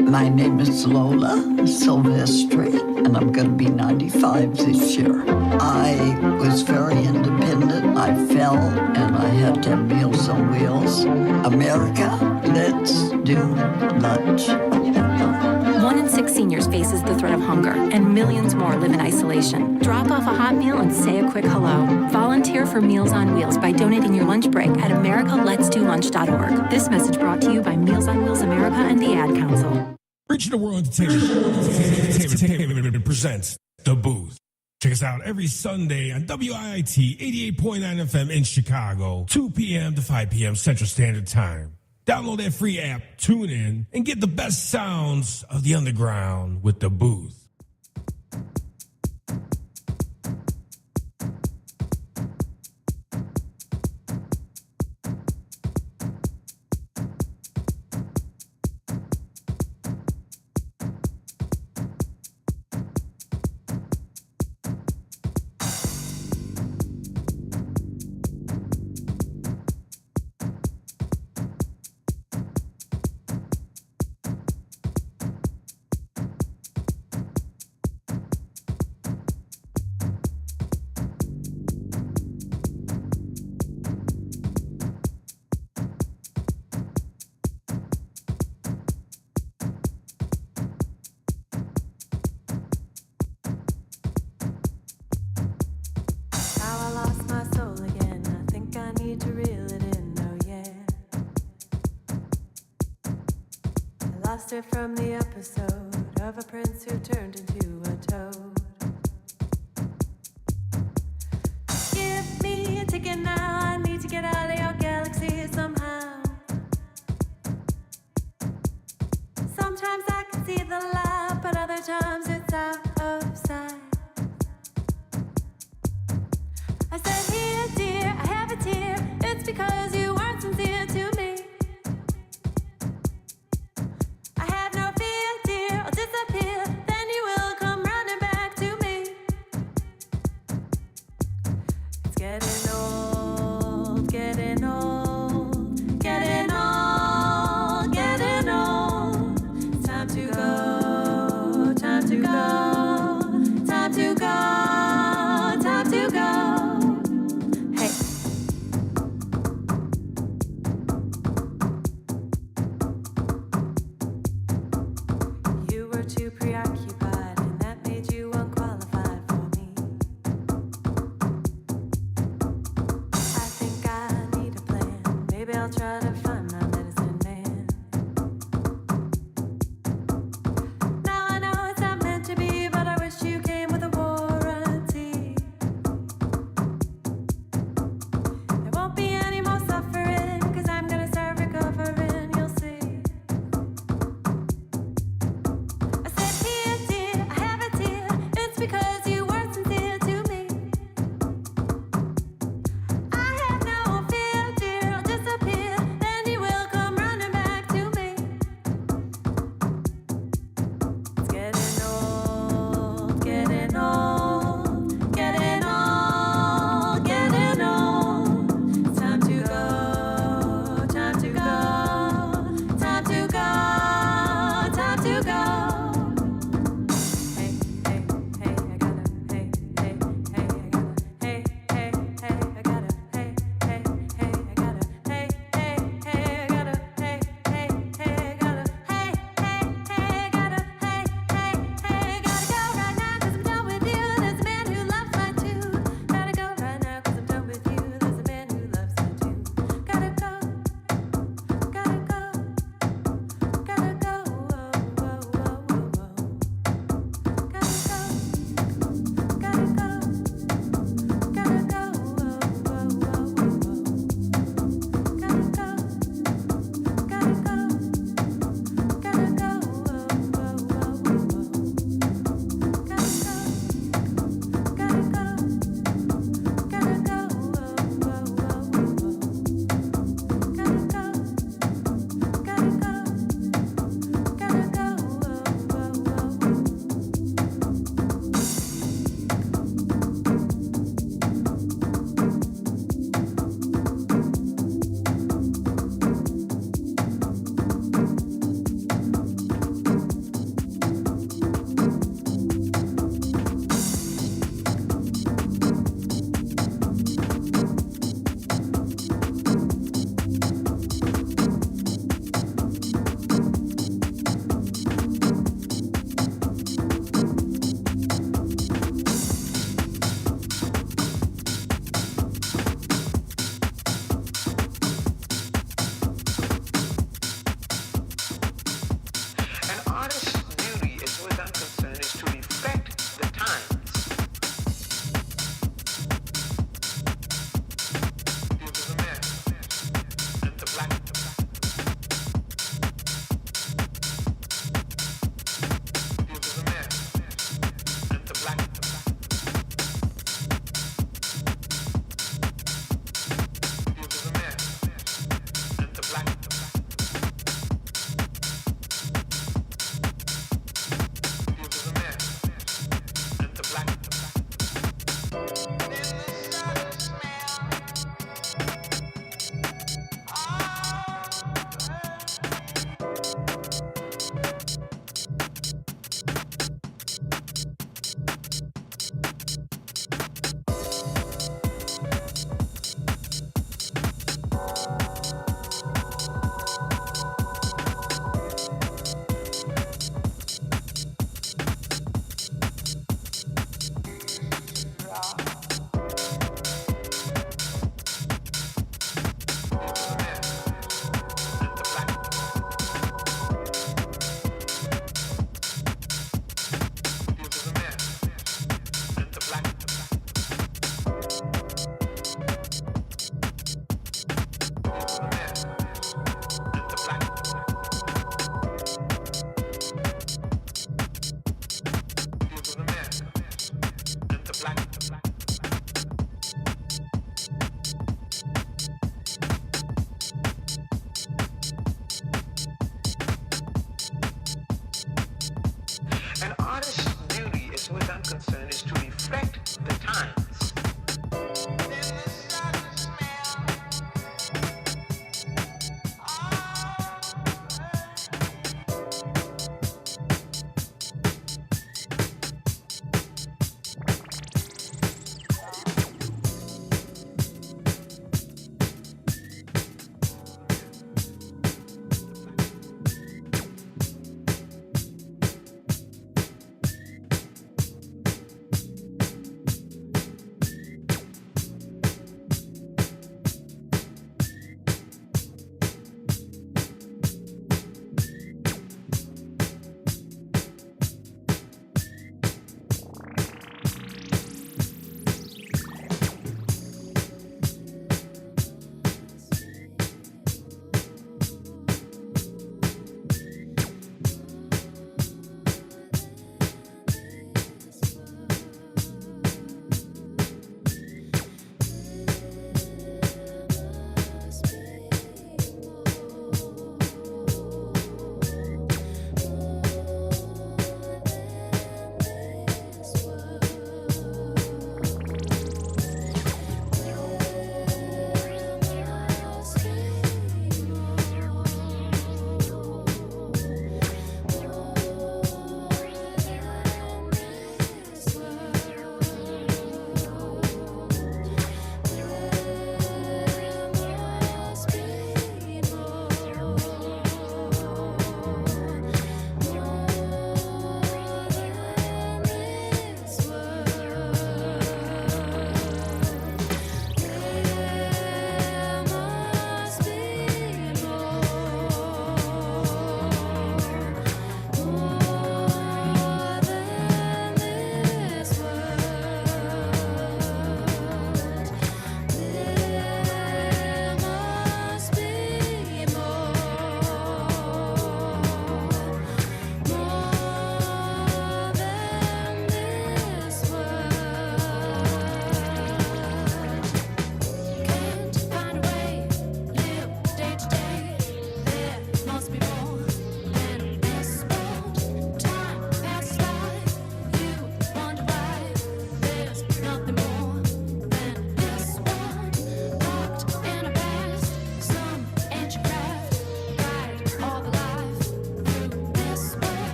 My name is Lola Silvestri, and I'm going to be 95 this year. I was very independent. I fell, and I had to have Meals on Wheels. America, let's do lunch. 1 in 6 seniors faces the threat of hunger, and millions more live in isolation. Drop off a hot meal and say a quick hello. Volunteer for Meals on Wheels by donating your lunch break at americaletsdolunch.org. This message brought to you by Meals on Wheels America and the Ad Council. Reaching the World Entertainment presents The Booth. Check us out every Sunday on WIIT 88.9 FM in Chicago, 2 p.m. to 5 p.m. Central Standard Time. Download that free app, tune in, and get the best sounds of the underground with The Booth. From the episode of a prince who turned into a toad. Give me a ticket now, I need to get out of your galaxy somehow. Sometimes it's out of sight. I said, here, dear, I have a tear. It's because you weren't sincere to me. I have no fear, dear, I'll disappear. Then you will come running back to me. It's getting old, getting old, getting old, getting old. It's time to go, time to go. as far as I'm concerned, is to reflect the times.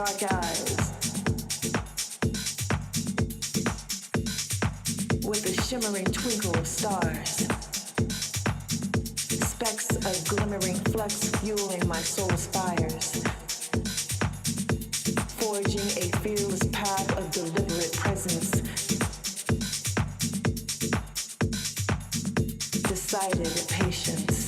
dark eyes, with a shimmering twinkle of stars, specks of glimmering flux fueling my soul's fires, forging a fearless path of deliberate presence, decided patience.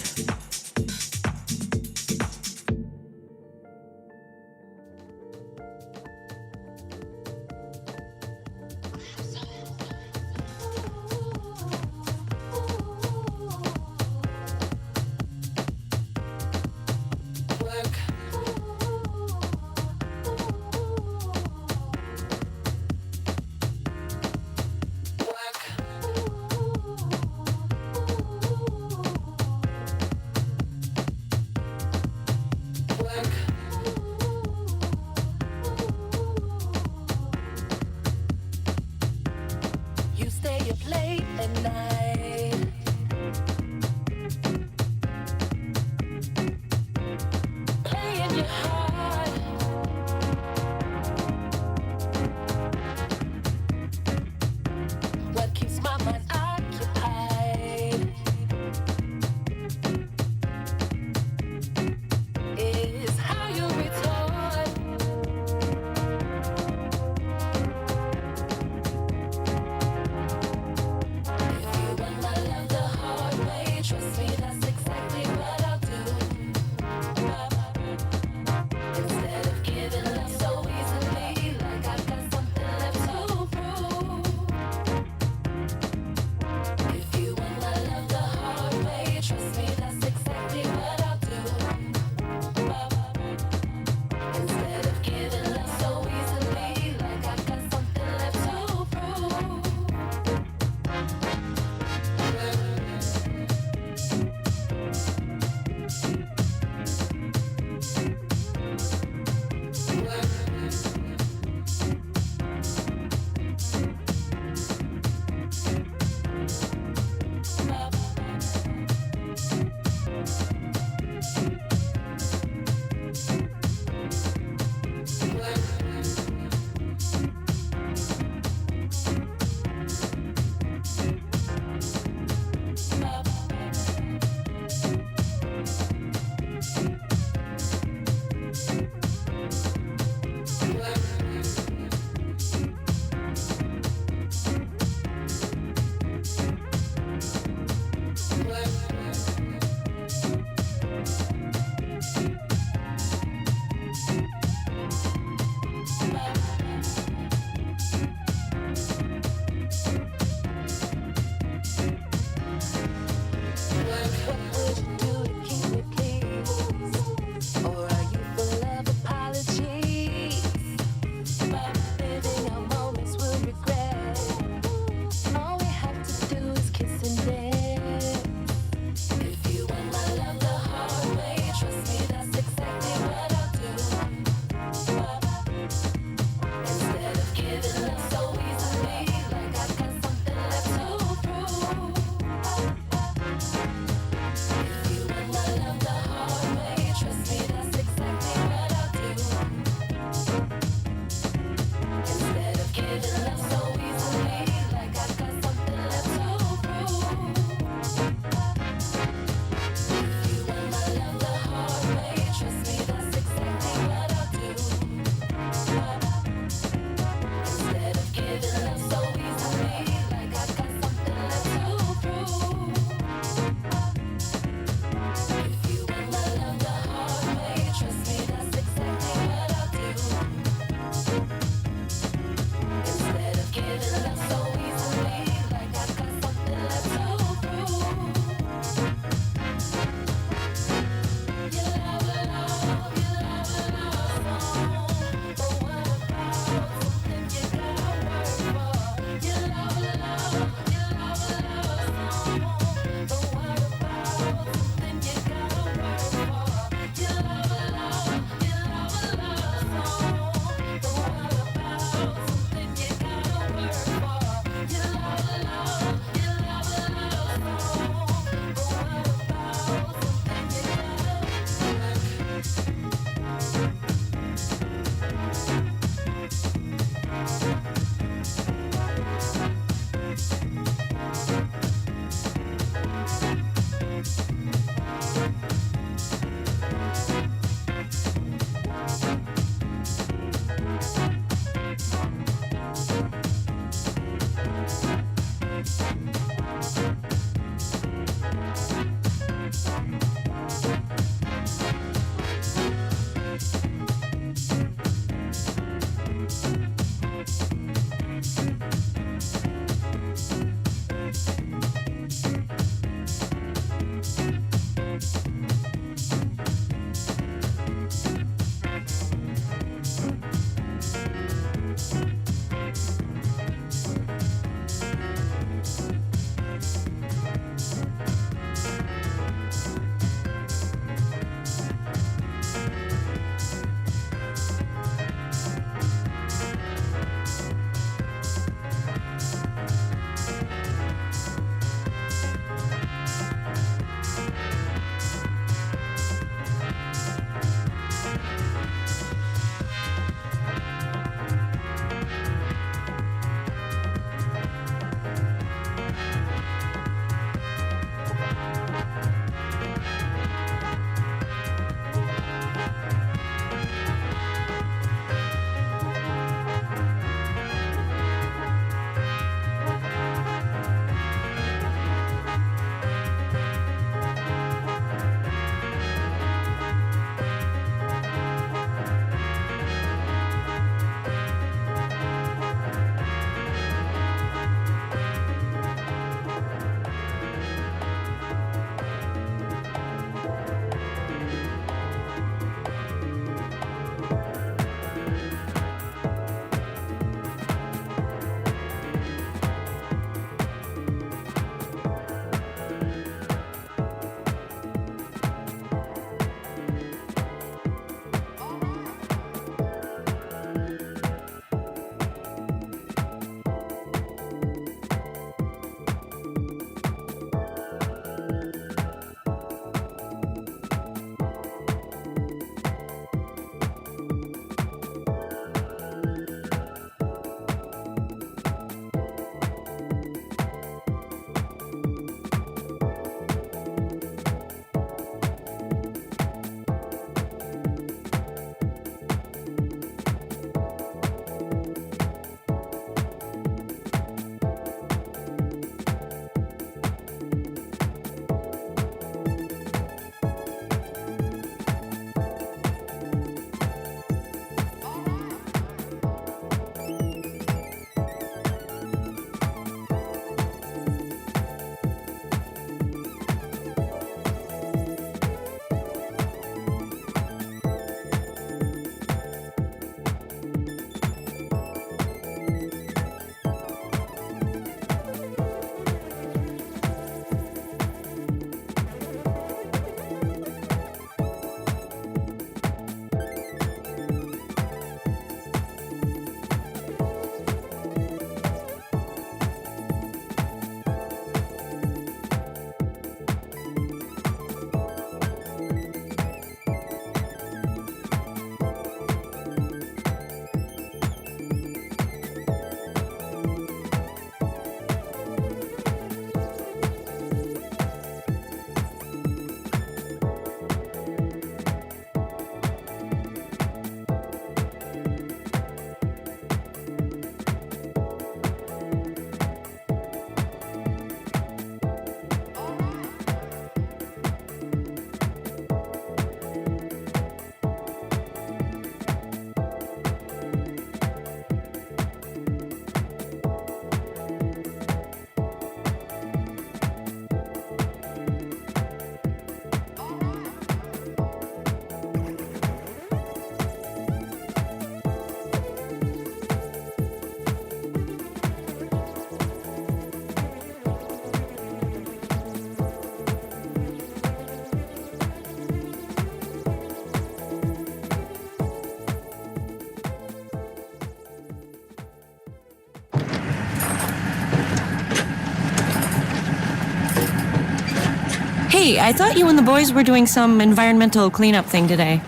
Hey, I thought you and the boys were doing some environmental cleanup thing today.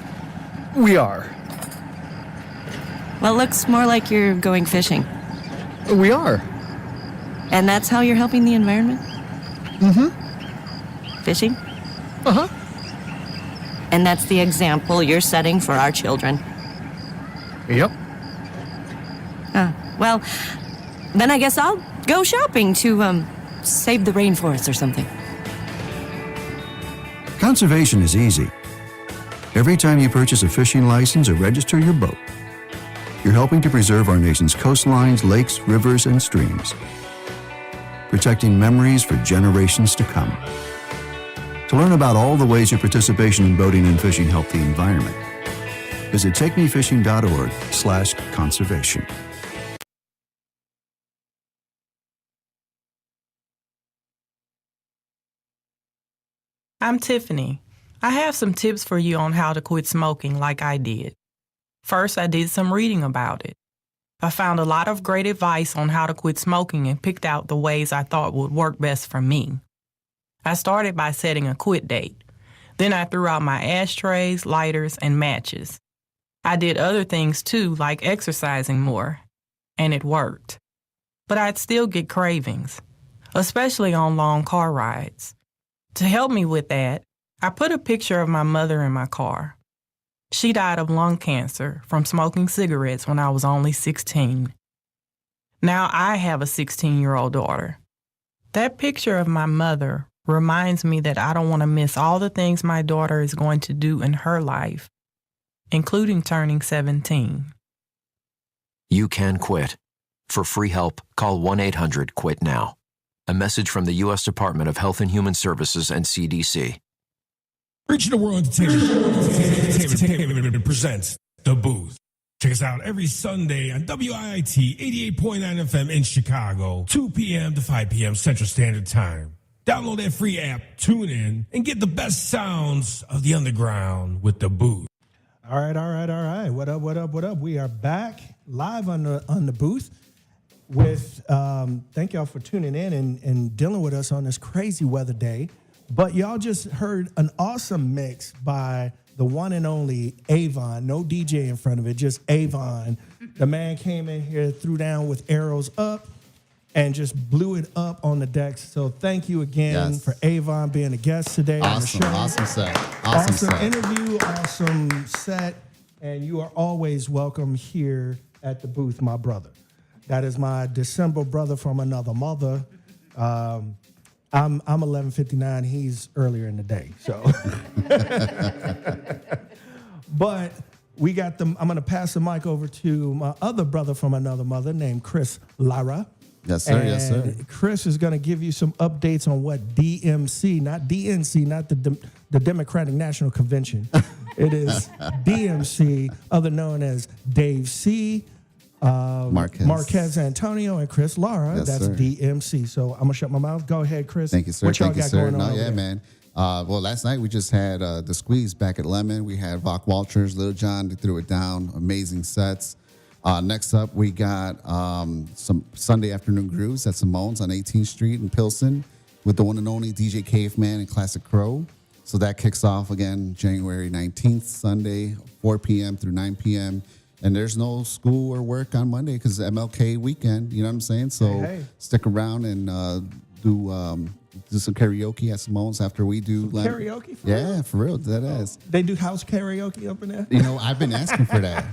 We are. Well, it looks more like you're going fishing. We are. And that's how you're helping the environment? Mm-hmm. Fishing? Uh-huh. And that's the example you're setting for our children? Yep. Well, then I guess I'll go shopping to, save the rainforest or something. Conservation is easy. Every time you purchase a fishing license or register your boat, you're helping to preserve our nation's coastlines, lakes, rivers, and streams, protecting memories for generations to come. To learn about all the ways your participation in boating and fishing help the environment, visit takemefishing.org/conservation. I'm Tiffany. I have some tips for you on how to quit smoking like I did. First, I did some reading about it. I found a lot of great advice on how to quit smoking and picked out the ways I thought would work best for me. I started by setting a quit date. Then I threw out my ashtrays, lighters, and matches. I did other things too, like exercising more, and it worked. But I'd still get cravings, especially on long car rides. To help me with that, I put a picture of my mother in my car. She died of lung cancer from smoking cigarettes when I was only 16. Now I have a 16-year-old daughter. That picture of my mother reminds me that I don't want to miss all the things my daughter is going to do in her life, including turning 17. You can quit. For free help, call 1-800-QUIT-NOW. A message from the U.S. Department of Health and Human Services and CDC. Regional World Entertainment presents The Booth. Check us out every Sunday on WIIT 88.9 FM in Chicago, 2 p.m. to 5 p.m. Central Standard Time. Download that free app, tune in, and get the best sounds of the underground with The Booth. All right. What up? We are back live on the booth with, thank y'all for tuning in and dealing with us on this crazy weather day. But y'all just heard an awesome mix by the one and only Avon. No DJ in front of it, just Avon. The man came in here, threw down with arrows up, and just blew it up on the decks. So thank you again for Avon being a guest today on the show. Awesome set. Awesome interview, awesome set. And you are always welcome here at the booth, my brother. That is my December brother from another mother. I'm 11:59. He's earlier in the day. So, but we got them. I'm going to pass the mic over to my other brother from another mother named Chris Lara. Yes, sir. Yes, sir. Chris is going to give you some updates on what DMC, not DNC, not the Democratic National Convention. It is DMC, other known as Dave C., Marquez Antonio, and Chris Lara. Yes, that's sir. DMC. So I'm gonna shut my mouth. Go ahead, Chris. Thank you, sir. What y'all Thank you, got sir. going on? Yeah, man. Well, last night we just had the Squeeze back at Lemon. We had Vok Walters, Lil Jon. They threw it down. Amazing sets. Next up, we got some Sunday afternoon grooves at Simone's on 18th Street in Pilsen with the one and only DJ Caveman and Classic Crow. So that kicks off again January 19th, Sunday, 4 p.m. through 9 p.m. And there's no school or work on Monday because it's MLK weekend. You know what I'm saying? So stick around and do some karaoke at Simone's after we do. Karaoke? For real. That is. They do house karaoke up in there? You know, I've been asking for that.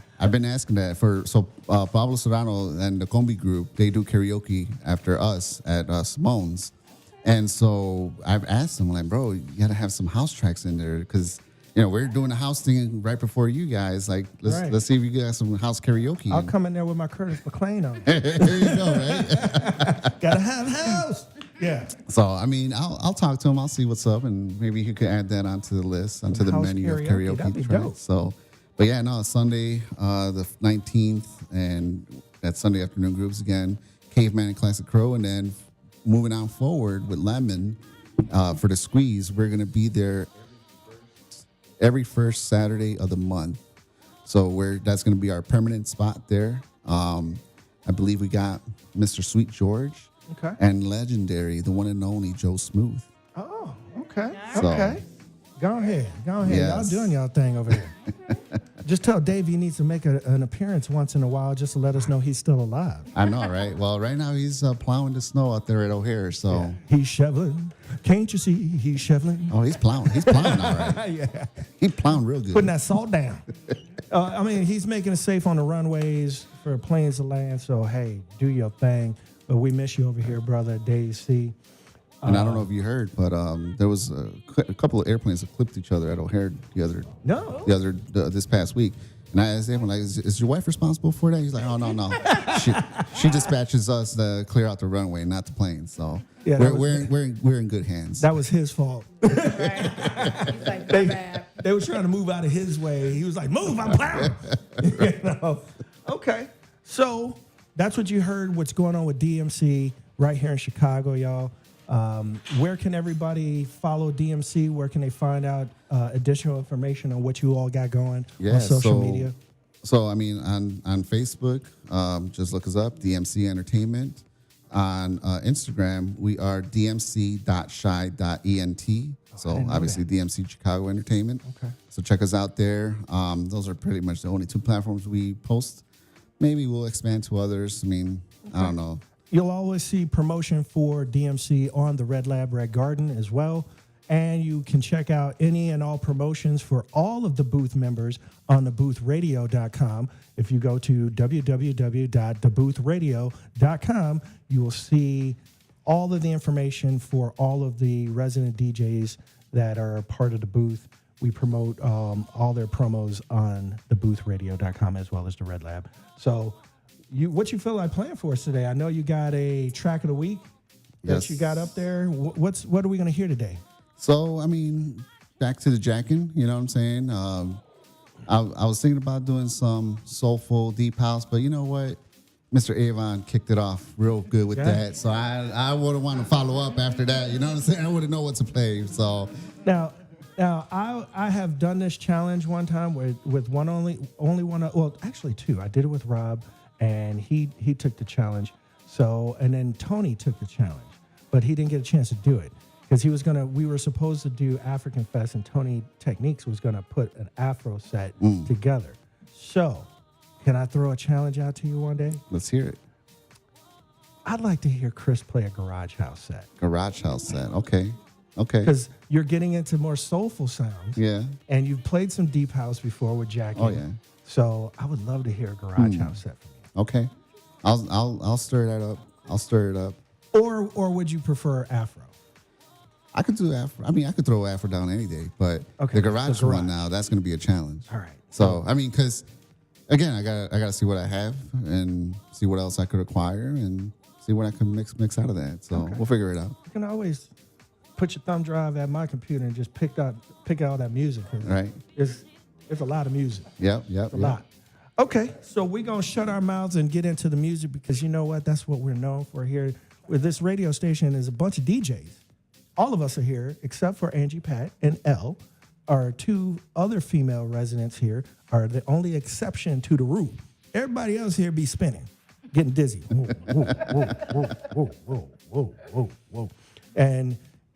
Pablo Serrano and the Combi group, they do karaoke after us at Simone's. And so I've asked them, like, bro, you got to have some house tracks in there because, you know, we're doing a house thing right before you guys. Like, let's see if you got some house karaoke. I'll come in there with my Curtis McLean on. There you go, right? Gotta have house. Yeah. So, I mean, I'll talk to him. I'll see what's up, and maybe he could add that onto the list, onto the menu of karaoke That'd be tracks. dope. So, but yeah, no, Sunday, the 19th, and that Sunday afternoon groups again, Caveman and Classic Crow, and then moving on forward with Lemon for the Squeeze, we're going to be there every first Saturday of the month. So that's going to be our permanent spot there. I believe we got Mr. Sweet George and legendary, the one and only Joe Smooth. Oh, Okay. So- Okay. Go ahead. Go ahead. Yes. Y'all doing y'all thing over here. Just tell Dave he needs to make an appearance once in a while just to let us know he's still alive. I know, right? Well, right now he's plowing the snow out there at O'Hare. So He's shoveling. Can't you see he's shoveling? Oh, he's plowing. He's plowing all right. Yeah. He's plowing real good. Putting that salt down. I mean, he's making it safe on the runways for planes to land. So, hey, do your thing. But we miss you over here, brother, Dave C. And I don't know if you heard, but there was a couple of airplanes that clipped each other at O'Hare this past week. And I asked him, like, is your wife responsible for that? He's like, oh, no. she dispatches us to clear out the runway, not the plane. So Yeah, we're in good hands. That was his fault. They were trying to move out of his way. He was like, move, I'm plowing. You know? Okay. So that's what you heard, what's going on with DMC right here in Chicago, y'all. Where can everybody follow DMC? Where can they find out additional information on what you all got going on social media? So, I mean, on Facebook, just look us up, DMC Entertainment. On Instagram, we are dmc.shy.ent. So, obviously, DMC Chicago Entertainment. Okay. So, check us out there. Those are pretty much the only two platforms we post. Maybe we'll expand to others. I mean, I don't know. You'll always see promotion for DMC on the Red Lab Red Garden as well. And you can check out any and all promotions for all of the booth members on DaBooth312.com. If you go to www.DaBooth312.com, you will see all of the information for all of the resident DJs that are part of the booth. We promote all their promos on DaBooth312.com as well as the Red Lab. So, what you feel like playing for us today? I know you got a track of the week that you got up there. What are we going to hear today? So, I mean, back to the jacking, you know what I'm saying? I was thinking about doing some soulful deep house, but you know what? Mr. Avon kicked it off real good with that. So I wouldn't want to follow up after that. You know what I'm saying? I wouldn't know what to play. So Now I have done this challenge one time with only one. Well, actually two. I did it with Rob, and he took the challenge. So, and then Tony took the challenge, but he didn't get a chance to do it because we were supposed to do African Fest, and Tony Techniques was gonna put an Afro set together. So, can I throw a challenge out to you one day? Let's hear it. I'd like to hear Chris play a Garage House set. Garage House set. Okay. Because you're getting into more soulful sounds. Yeah. And you've played some deep house before with Jackie. Oh yeah. So I would love to hear a Garage House set from you. Okay. I'll stir that up. I'll stir it up. Or would you prefer Afro? I could do Afro. I mean, I could throw Afro down any day, but the garage one now, that's going to be a challenge. All right. So, I mean, because again, I got to see what I have and see what else I could acquire and see what I can mix out of that. So we'll figure it out. You can always put your thumb drive at my computer and just pick out that music. Right. It's a lot of music. Yep. A lot. Okay, so we're going to shut our mouths and get into the music because you know what? That's what we're known for here. With this radio station is a bunch of DJs. All of us are here except for Angie Pat and Elle. Our two other female residents here are the only exception to the rule. Everybody else here be spinning, getting dizzy. Whoa, whoa, whoa.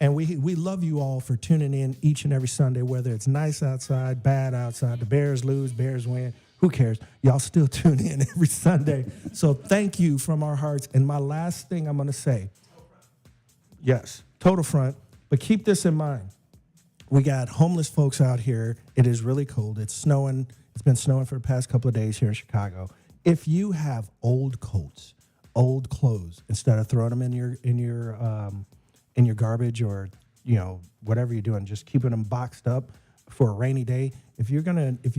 And we love you all for tuning in each and every Sunday, whether it's nice outside, bad outside, the Bears lose, Bears win. Who cares? Y'all still tune in every Sunday. So thank you from our hearts. And my last thing I'm going to say, yes, total front, but keep this in mind. We got homeless folks out here. It is really cold. It's snowing. It's been snowing for the past couple of days here in Chicago. If you have old coats, old clothes, instead of throwing them in your garbage or whatever you're doing, just keeping them boxed up for a rainy day. If you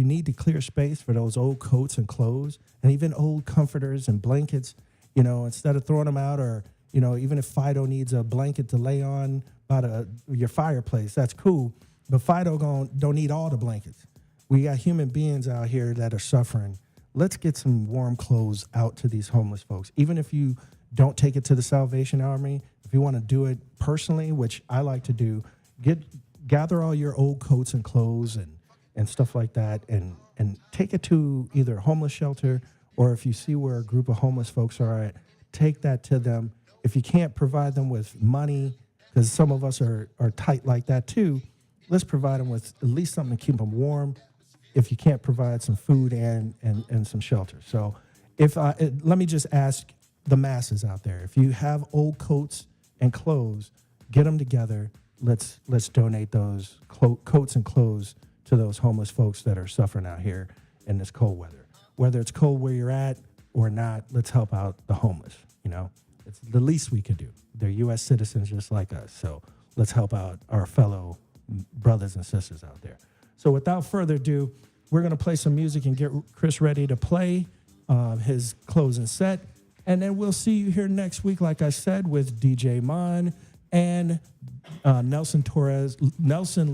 need to clear space for those old coats and clothes and even old comforters and blankets, instead of throwing them out, or even if Fido needs a blanket to lay on by your fireplace, that's cool. But Fido don't need all the blankets. We got human beings out here that are suffering. Let's get some warm clothes out to these homeless folks. Even if you don't take it to the Salvation Army, if you want to do it personally, which I like to do, gather all your old coats and clothes and stuff like that, and take it to either a homeless shelter, or if you see where a group of homeless folks are at, take that to them. If you can't provide them with money, because some of us are tight like that too. Let's provide them with at least something to keep them warm. If you can't provide some food and some shelter. So let me just ask the masses out there, if you have old coats and clothes, get them together. Let's donate those coats and clothes to those homeless folks that are suffering out here in this cold weather. Whether it's cold where you're at or not, let's help out the homeless. It's the least we could do. They're U.S. citizens just like us. So let's help out our fellow brothers and sisters out there. So without further ado, we're going to play some music and get Chris ready to play his closing set. And then we'll see you here next week, like I said, with DJ Mon and Nelson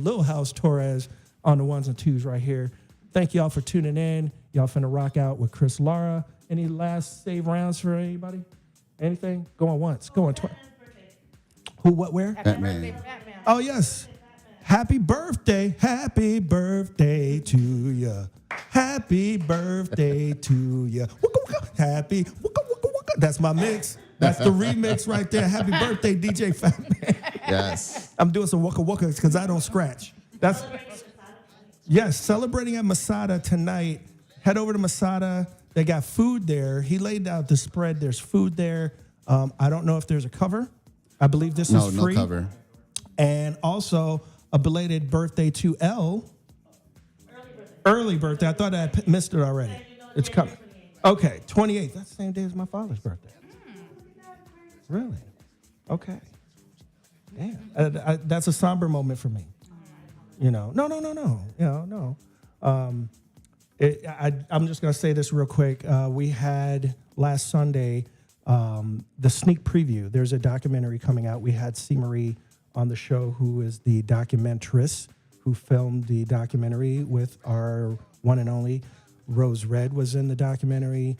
Lil House Torres on the ones and twos right here. Thank y'all for tuning in. Y'all finna rock out with Chris Lara. Any last save rounds for anybody? Anything? Going once, going twice. Who, what, where? Batman. Oh, yes. Happy birthday to ya. Happy birthday to ya. Waka, waka. Happy waka, waka, waka. That's my mix. That's the remix right there. Happy birthday, DJ Fat Man. Yes. I'm doing some waka wakas because I don't scratch. Yes, celebrating at Masada tonight. Head over to Masada. They got food there. He laid out the spread. There's food there. I don't know if there's a cover. I believe this is free. No cover. And also a belated birthday to L. Early birthday. I thought I had missed it already. It's coming. Okay, 28th. That's the same day as my father's birthday. Really? Okay. Damn. That's a somber moment for me. No. I'm just going to say this real quick. We had last Sunday the sneak preview. There's a documentary coming out. We had C. Marie on the show, who is the documentarist who filmed the documentary with our one and only Rose Red was in the documentary.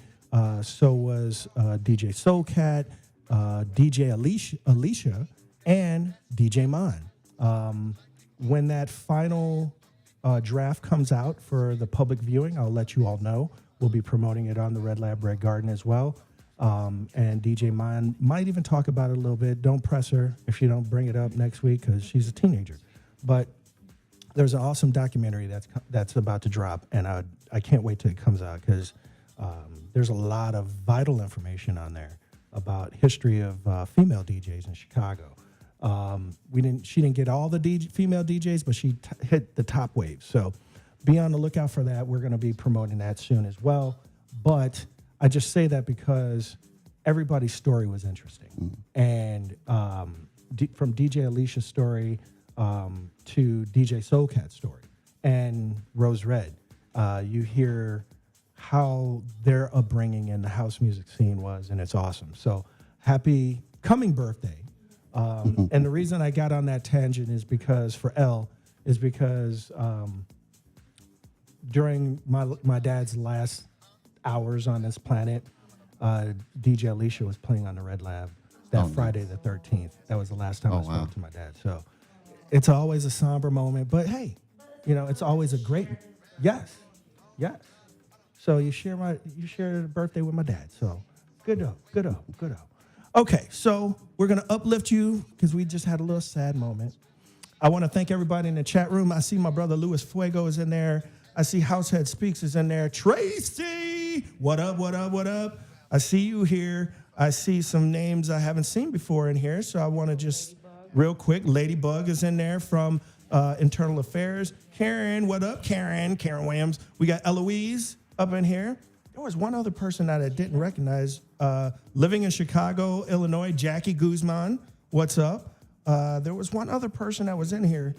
So was DJ Soulcat, DJ Alicia, and DJ Mon. When that final draft comes out for the public viewing, I'll let you all know. We'll be promoting it on the Red Lab Red Garden as well. And DJ Mon might even talk about it a little bit. Don't press her if she don't bring it up next week because she's a teenager. But there's an awesome documentary that's about to drop, and I can't wait till it comes out because there's a lot of vital information on there about history of female DJs in Chicago. She didn't get all the female DJs, but she hit the top waves. So be on the lookout for that. We're going to be promoting that soon as well. But I just say that because everybody's story was interesting. And from DJ Alicia's story to DJ Soulcat's story and Rose Red, you hear how their upbringing in the house music scene was, and it's awesome. So happy coming birthday. And the reason I got on that tangent is because during my dad's last hours on this planet, DJ Alicia was playing on the Red Lab that Friday the 13th. That was the last time I spoke to my dad. So it's always a somber moment, but hey, it's always a great, yes. So you share the birthday with my dad. So good. Okay, so we're going to uplift you because we just had a little sad moment. I want to thank everybody in the chat room. I see my brother Luis Fuego is in there. I see Househead Speaks is in there. Tracy, what up? I see you here. I see some names I haven't seen before in here, so I want to just real quick. Ladybug is in there from Internal Affairs. Karen, what up, Karen? Karen Williams. We got Eloise up in here. There was one other person that I didn't recognize. Living in Chicago, Illinois, Jackie Guzman. What's up? There was one other person that was in here.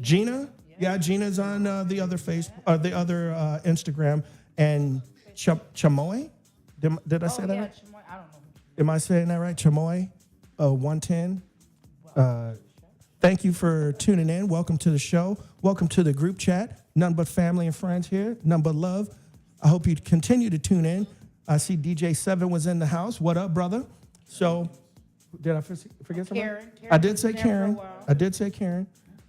Gina? Yeah, Gina's on the other Instagram. And Chamoy? Did I say that right? Chamoy. I don't know. Am I saying that right? Chamoy? 110? Thank you for tuning in. Welcome to the show. Welcome to the group chat. None but family and friends here. None but love. I hope you continue to tune in. I see DJ 7 was in the house. What up, brother? So, did I forget something? Karen. I did say Karen. Okay.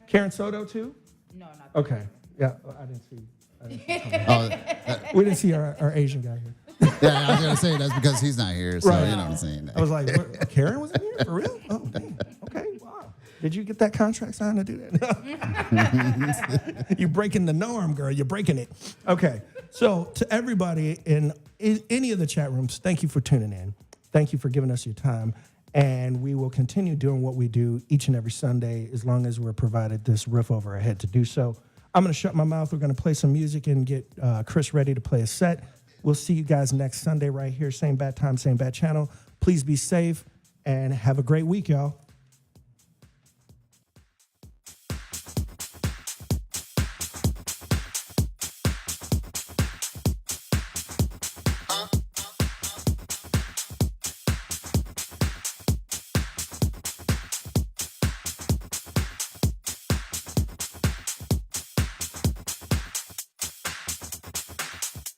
Karen Soto, too? No, not Okay. Yeah, I didn't see. We didn't see our Asian guy here. Yeah, I was going to say that's because he's not here. So, Right. you know what I'm saying. I was like, Karen was in here? For real? Oh, damn. Okay, wow. Did you get that contract signed to do that? You're breaking the norm, girl. You're breaking it. Okay. So to everybody in any of the chat rooms, thank you for tuning in. Thank you for giving us your time. And we will continue doing what we do each and every Sunday as long as we're provided this roof over our head to do so. I'm going to shut my mouth. We're going to play some music and get Chris ready to play a set. We'll see you guys next Sunday right here. Same bad time, same bad channel. Please be safe and have a great week, y'all.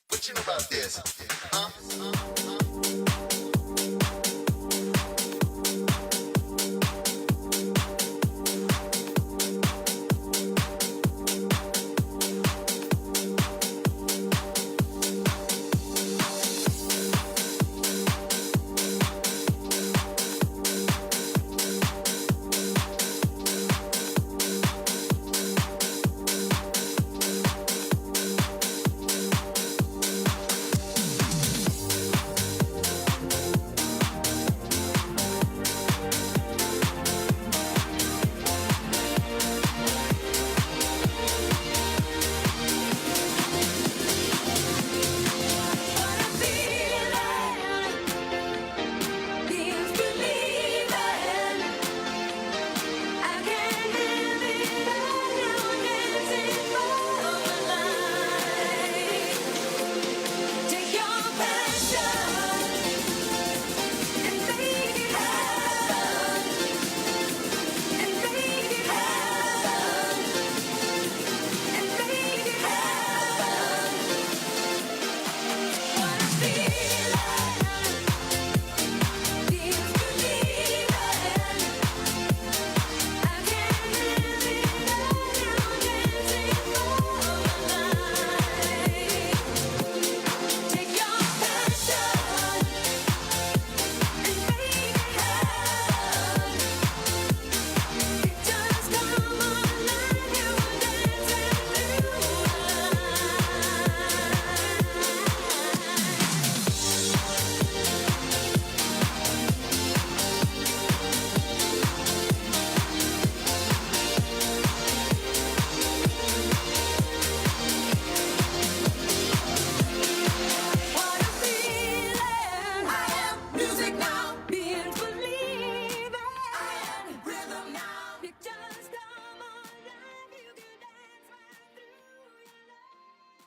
What you know about this? Huh?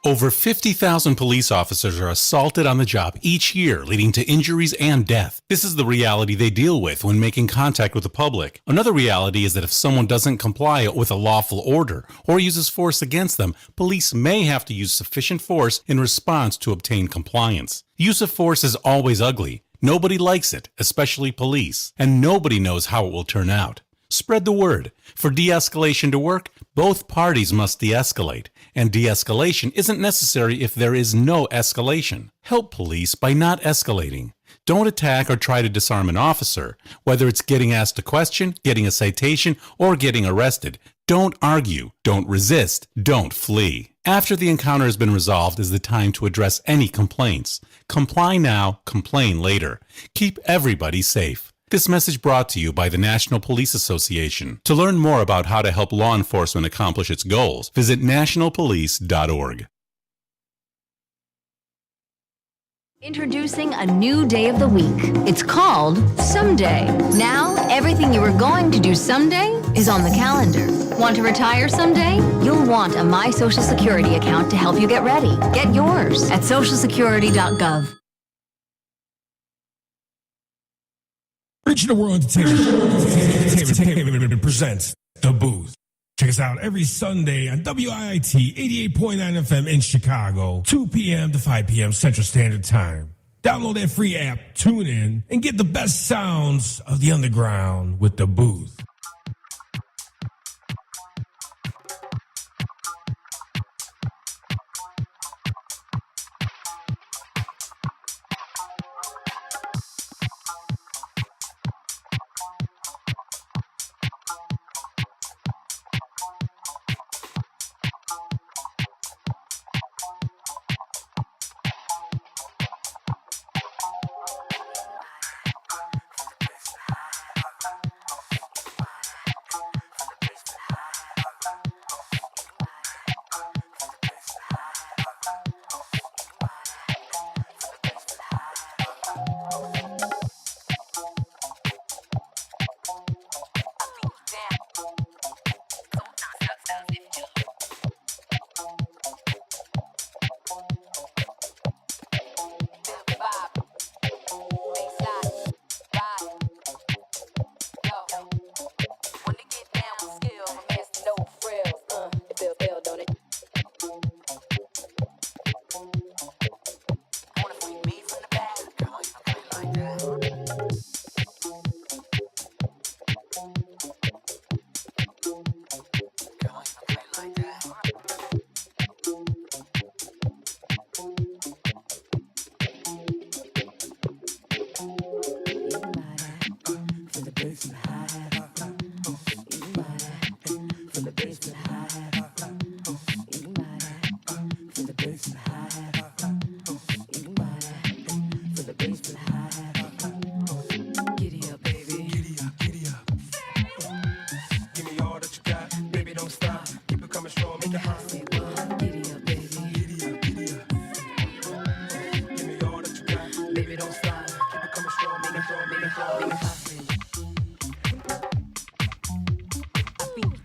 Over 50,000 police officers are assaulted on the job each year, leading to injuries and death. This is the reality they deal with when making contact with the public. Another reality is that if someone doesn't comply with a lawful order or uses force against them, police may have to use sufficient force in response to obtain compliance. Use of force is always ugly. Nobody likes it, especially police, and nobody knows how it will turn out. Spread the word. For de-escalation to work, both parties must de-escalate, and de-escalation isn't necessary if there is no escalation. Help police by not escalating. Don't attack or try to disarm an officer, whether it's getting asked a question, getting a citation, or getting arrested. Don't argue, don't resist, don't flee. After the encounter has been resolved is the time to address any complaints. Comply now, complain later. Keep everybody safe. This message brought to you by the National Police Association. To learn more about how to help law enforcement accomplish its goals, visit nationalpolice.org. Introducing a new day of the week. It's called Someday. Now, everything you were going to do someday is on the calendar. Want to retire someday? You'll want a My Social Security account to help you get ready. Get yours at socialsecurity.gov. Regional World Entertainment presents The Booth. Check us out every Sunday on WIIT 88.9 FM in Chicago, 2 p.m. to 5 p.m. Central Standard Time. Download that free app, tune in, and get the best sounds of the underground with The Booth.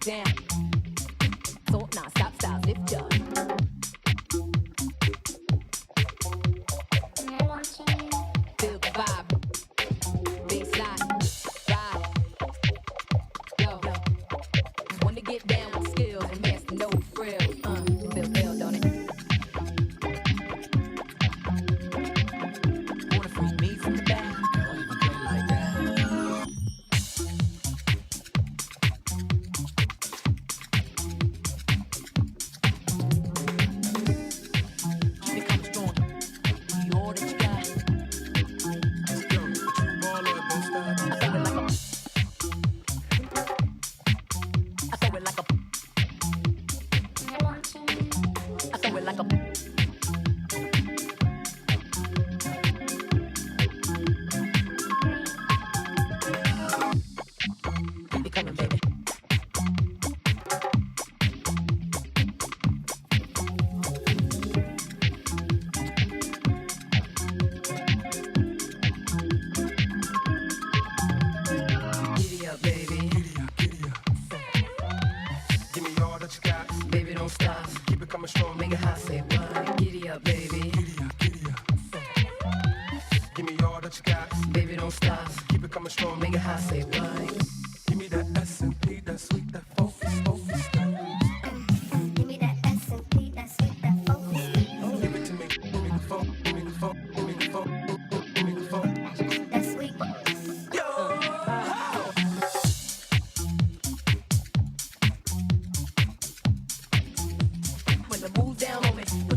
down. So now stop, lift up. Feel the vibe, baseline, ride. Yo, just wanna get down with skills and master no frills. Feel, don't it? Wanna freak me from the back? Don't even get like that. When the move down on me.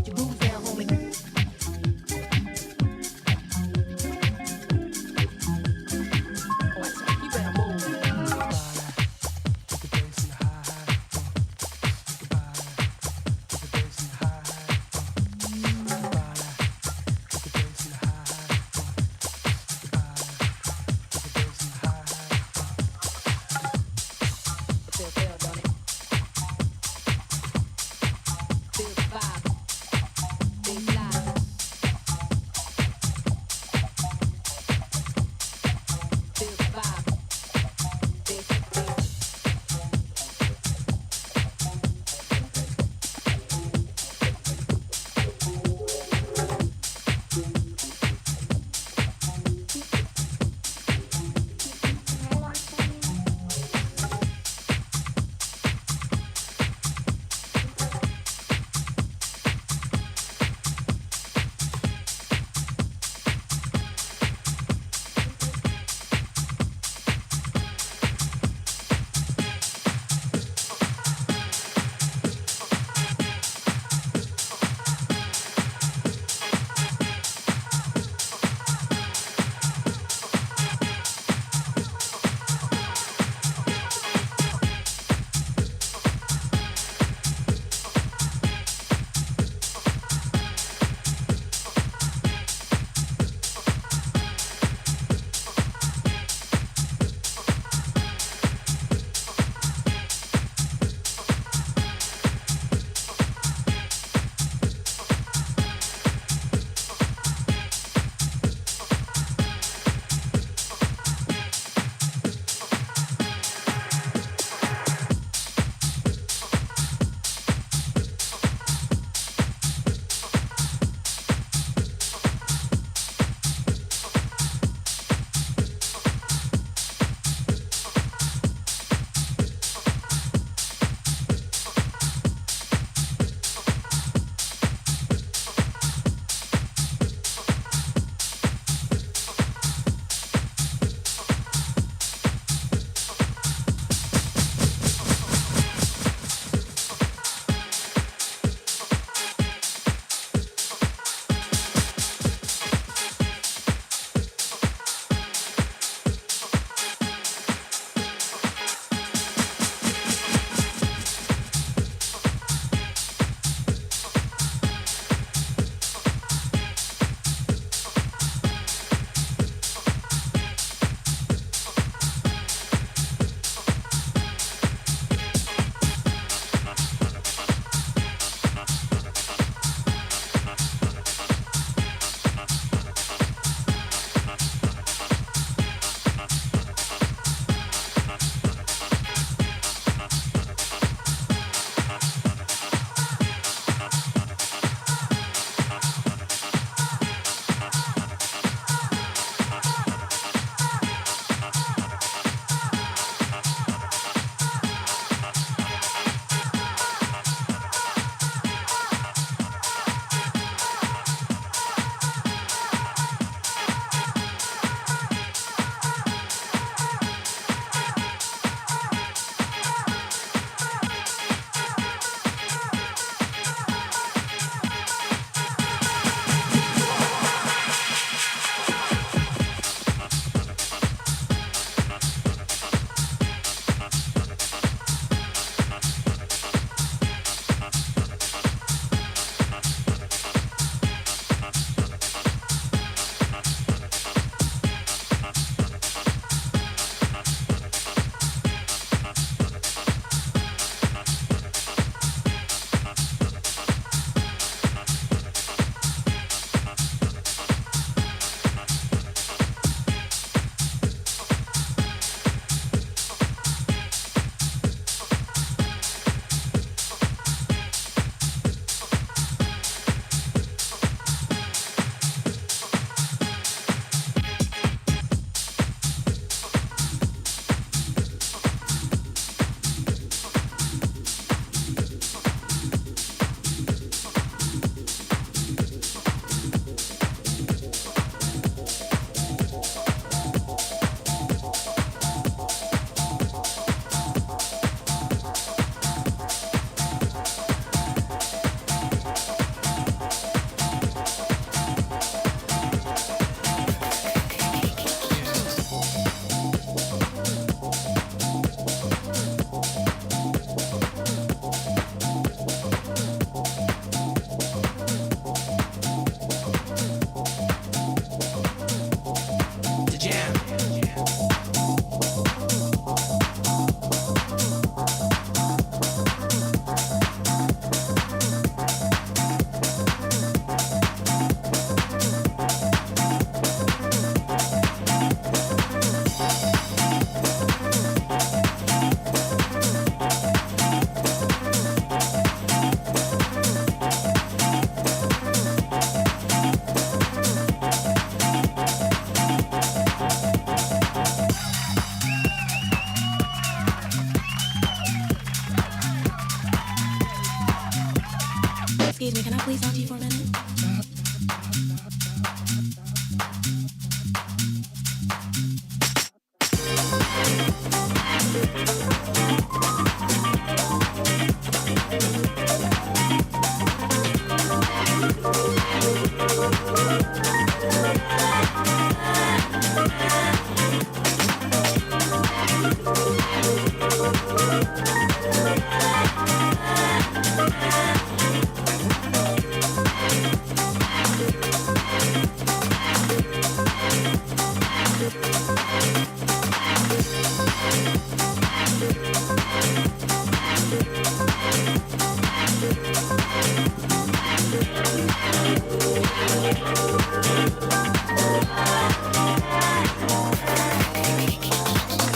Excuse me, can I please talk to you for a minute?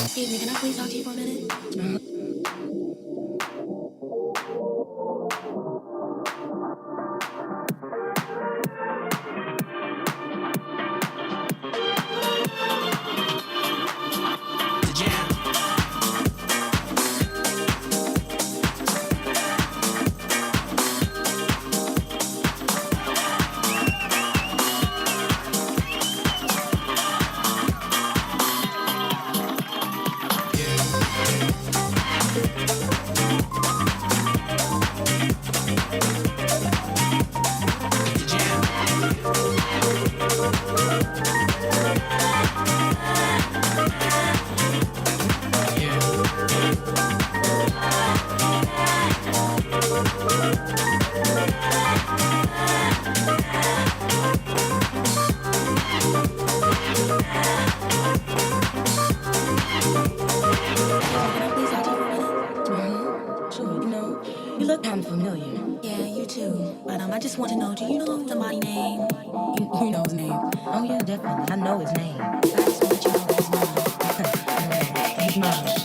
Excuse me, can I please talk to you for a minute? You look kind of familiar. Yeah, you too. But I just want to know, do you know somebody's name? You know his name. Oh yeah, definitely. I know his name. I just want you to know he's mine. He's mine.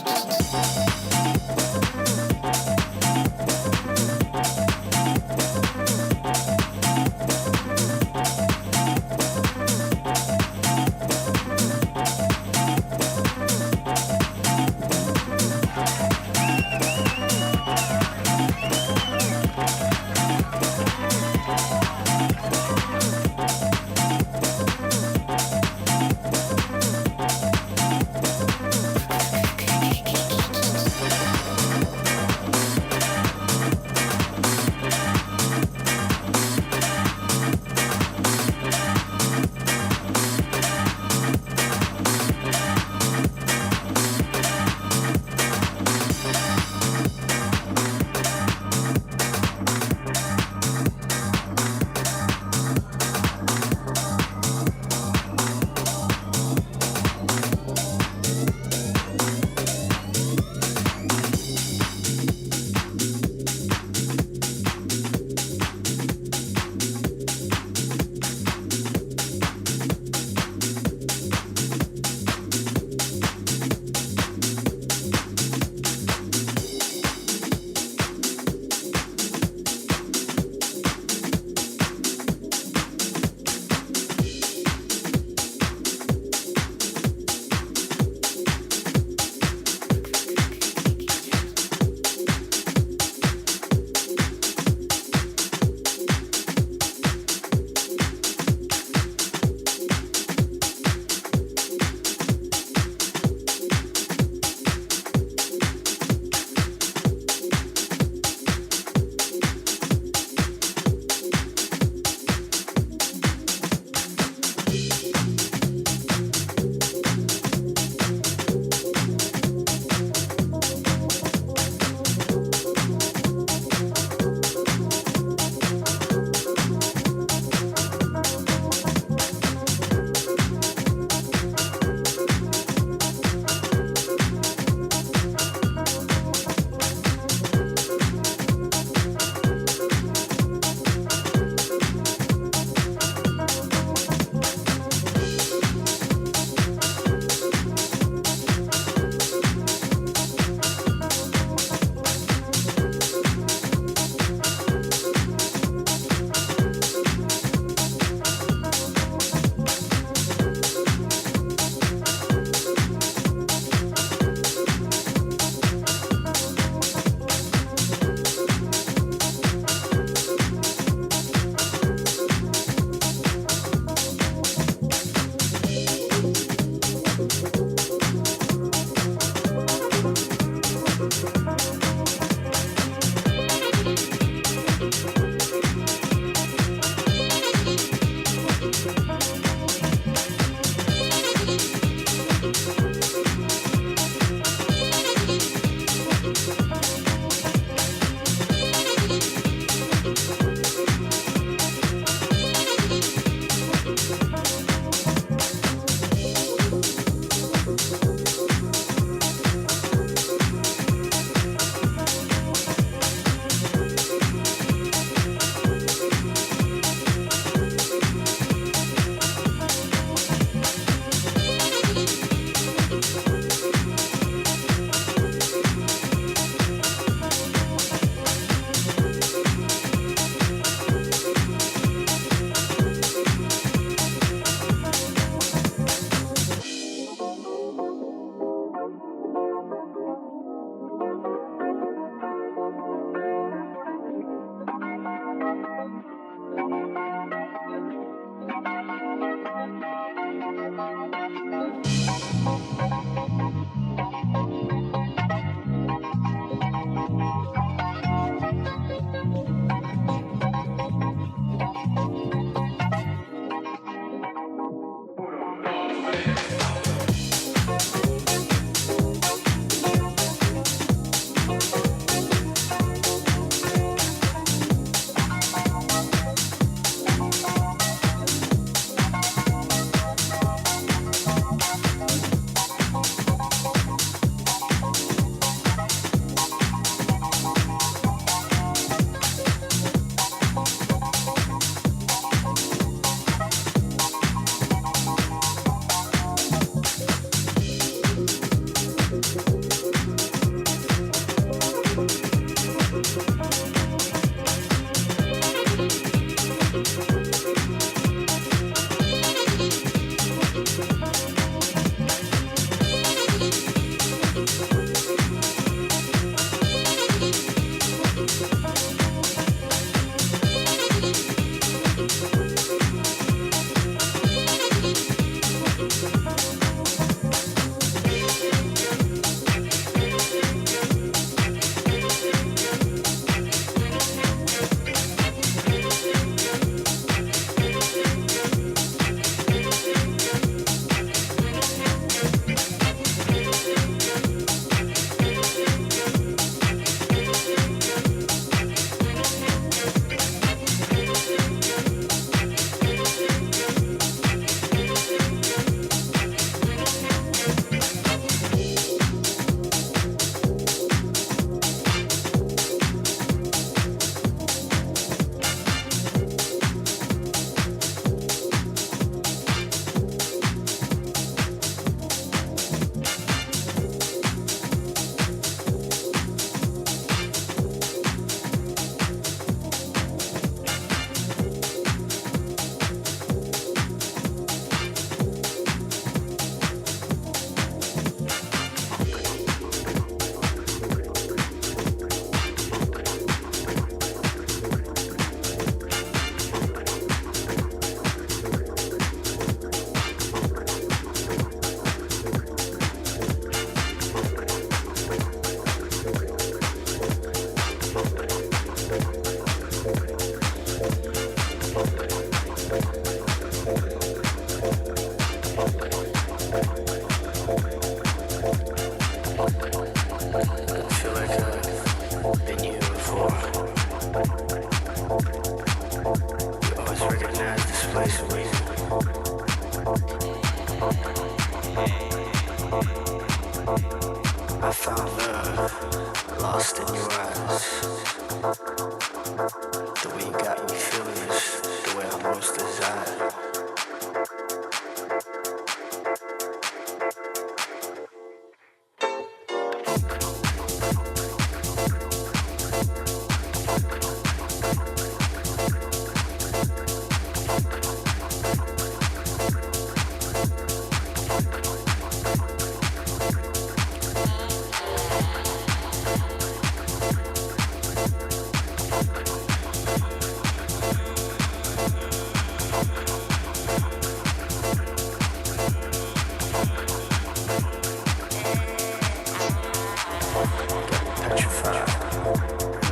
I found love lost in your eyes. The way you got me feeling is the way I most desire.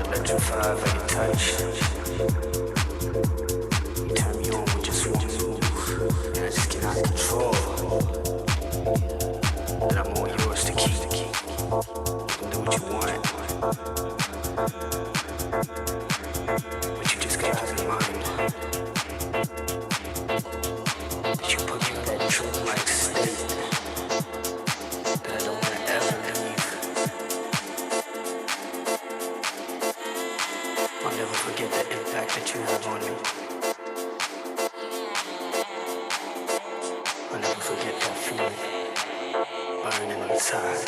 electrified by your touch. You turn me on with just one move, and I just cannot control. That I'm all yours to keep. You can do what you want, but you just gotta have in mind that you put me in that dream-like state that I don't wanna ever leave. I'll never forget the impact that you have on me. I'll never forget that feeling burning inside.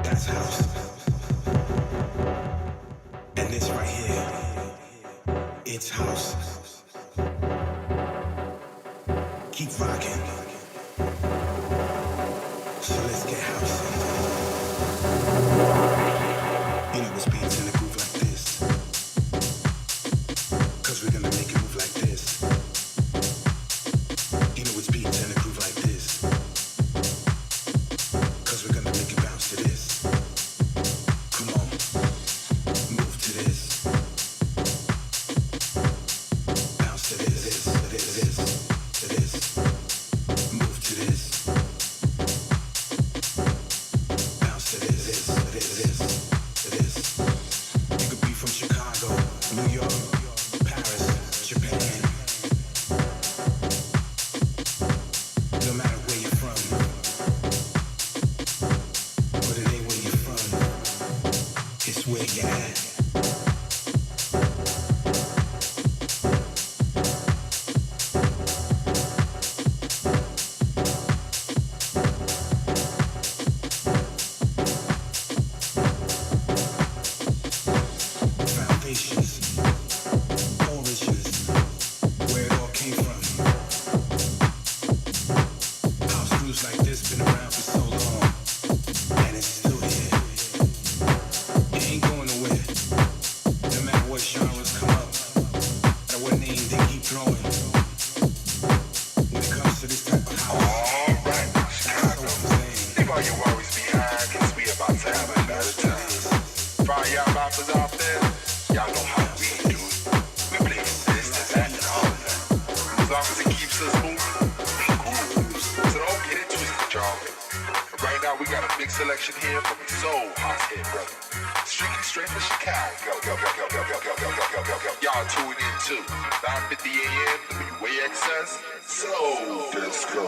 That's house. And this right here, it's house. Keep rocking. So let's get house. You know, it's beats in the groove like this. Cause we're gonna make it move like this. You know, it's beats in the groove like this. Cause we're gonna make it bounce to this. Come on, move to this. Bounce to this, to this, to this. Move to this. Bounce to this, to this, to this. You could be from Chicago, New York, Paris, Japan. No matter where you're from, but it ain't where you're from, it's where you're at. Foundations, origins, where it all came from. House grooves like this been around for so long, and it's still here. It ain't going nowhere. No matter what genres come up, no matter what name they keep throwing. When it comes to this type of house, alright, Chicago. Leave all your worries behind, cause we about to have a better time. For all y'all rappers out there, y'all know how we do it. We believe in this, that, and all of that. As long as it keeps us moving, we cool. So don't get it twisted, y'all. Right now, we got a big selection here from the Soul Hot Head brother. Strictly straight from Chicago. Y'all tune in too. 9:50 a.m. WAXS. Soul Disco.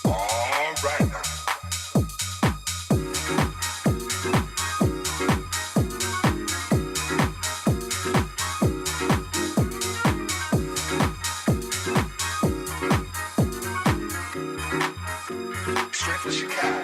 All right now. Straight from Chicago.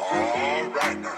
All right now.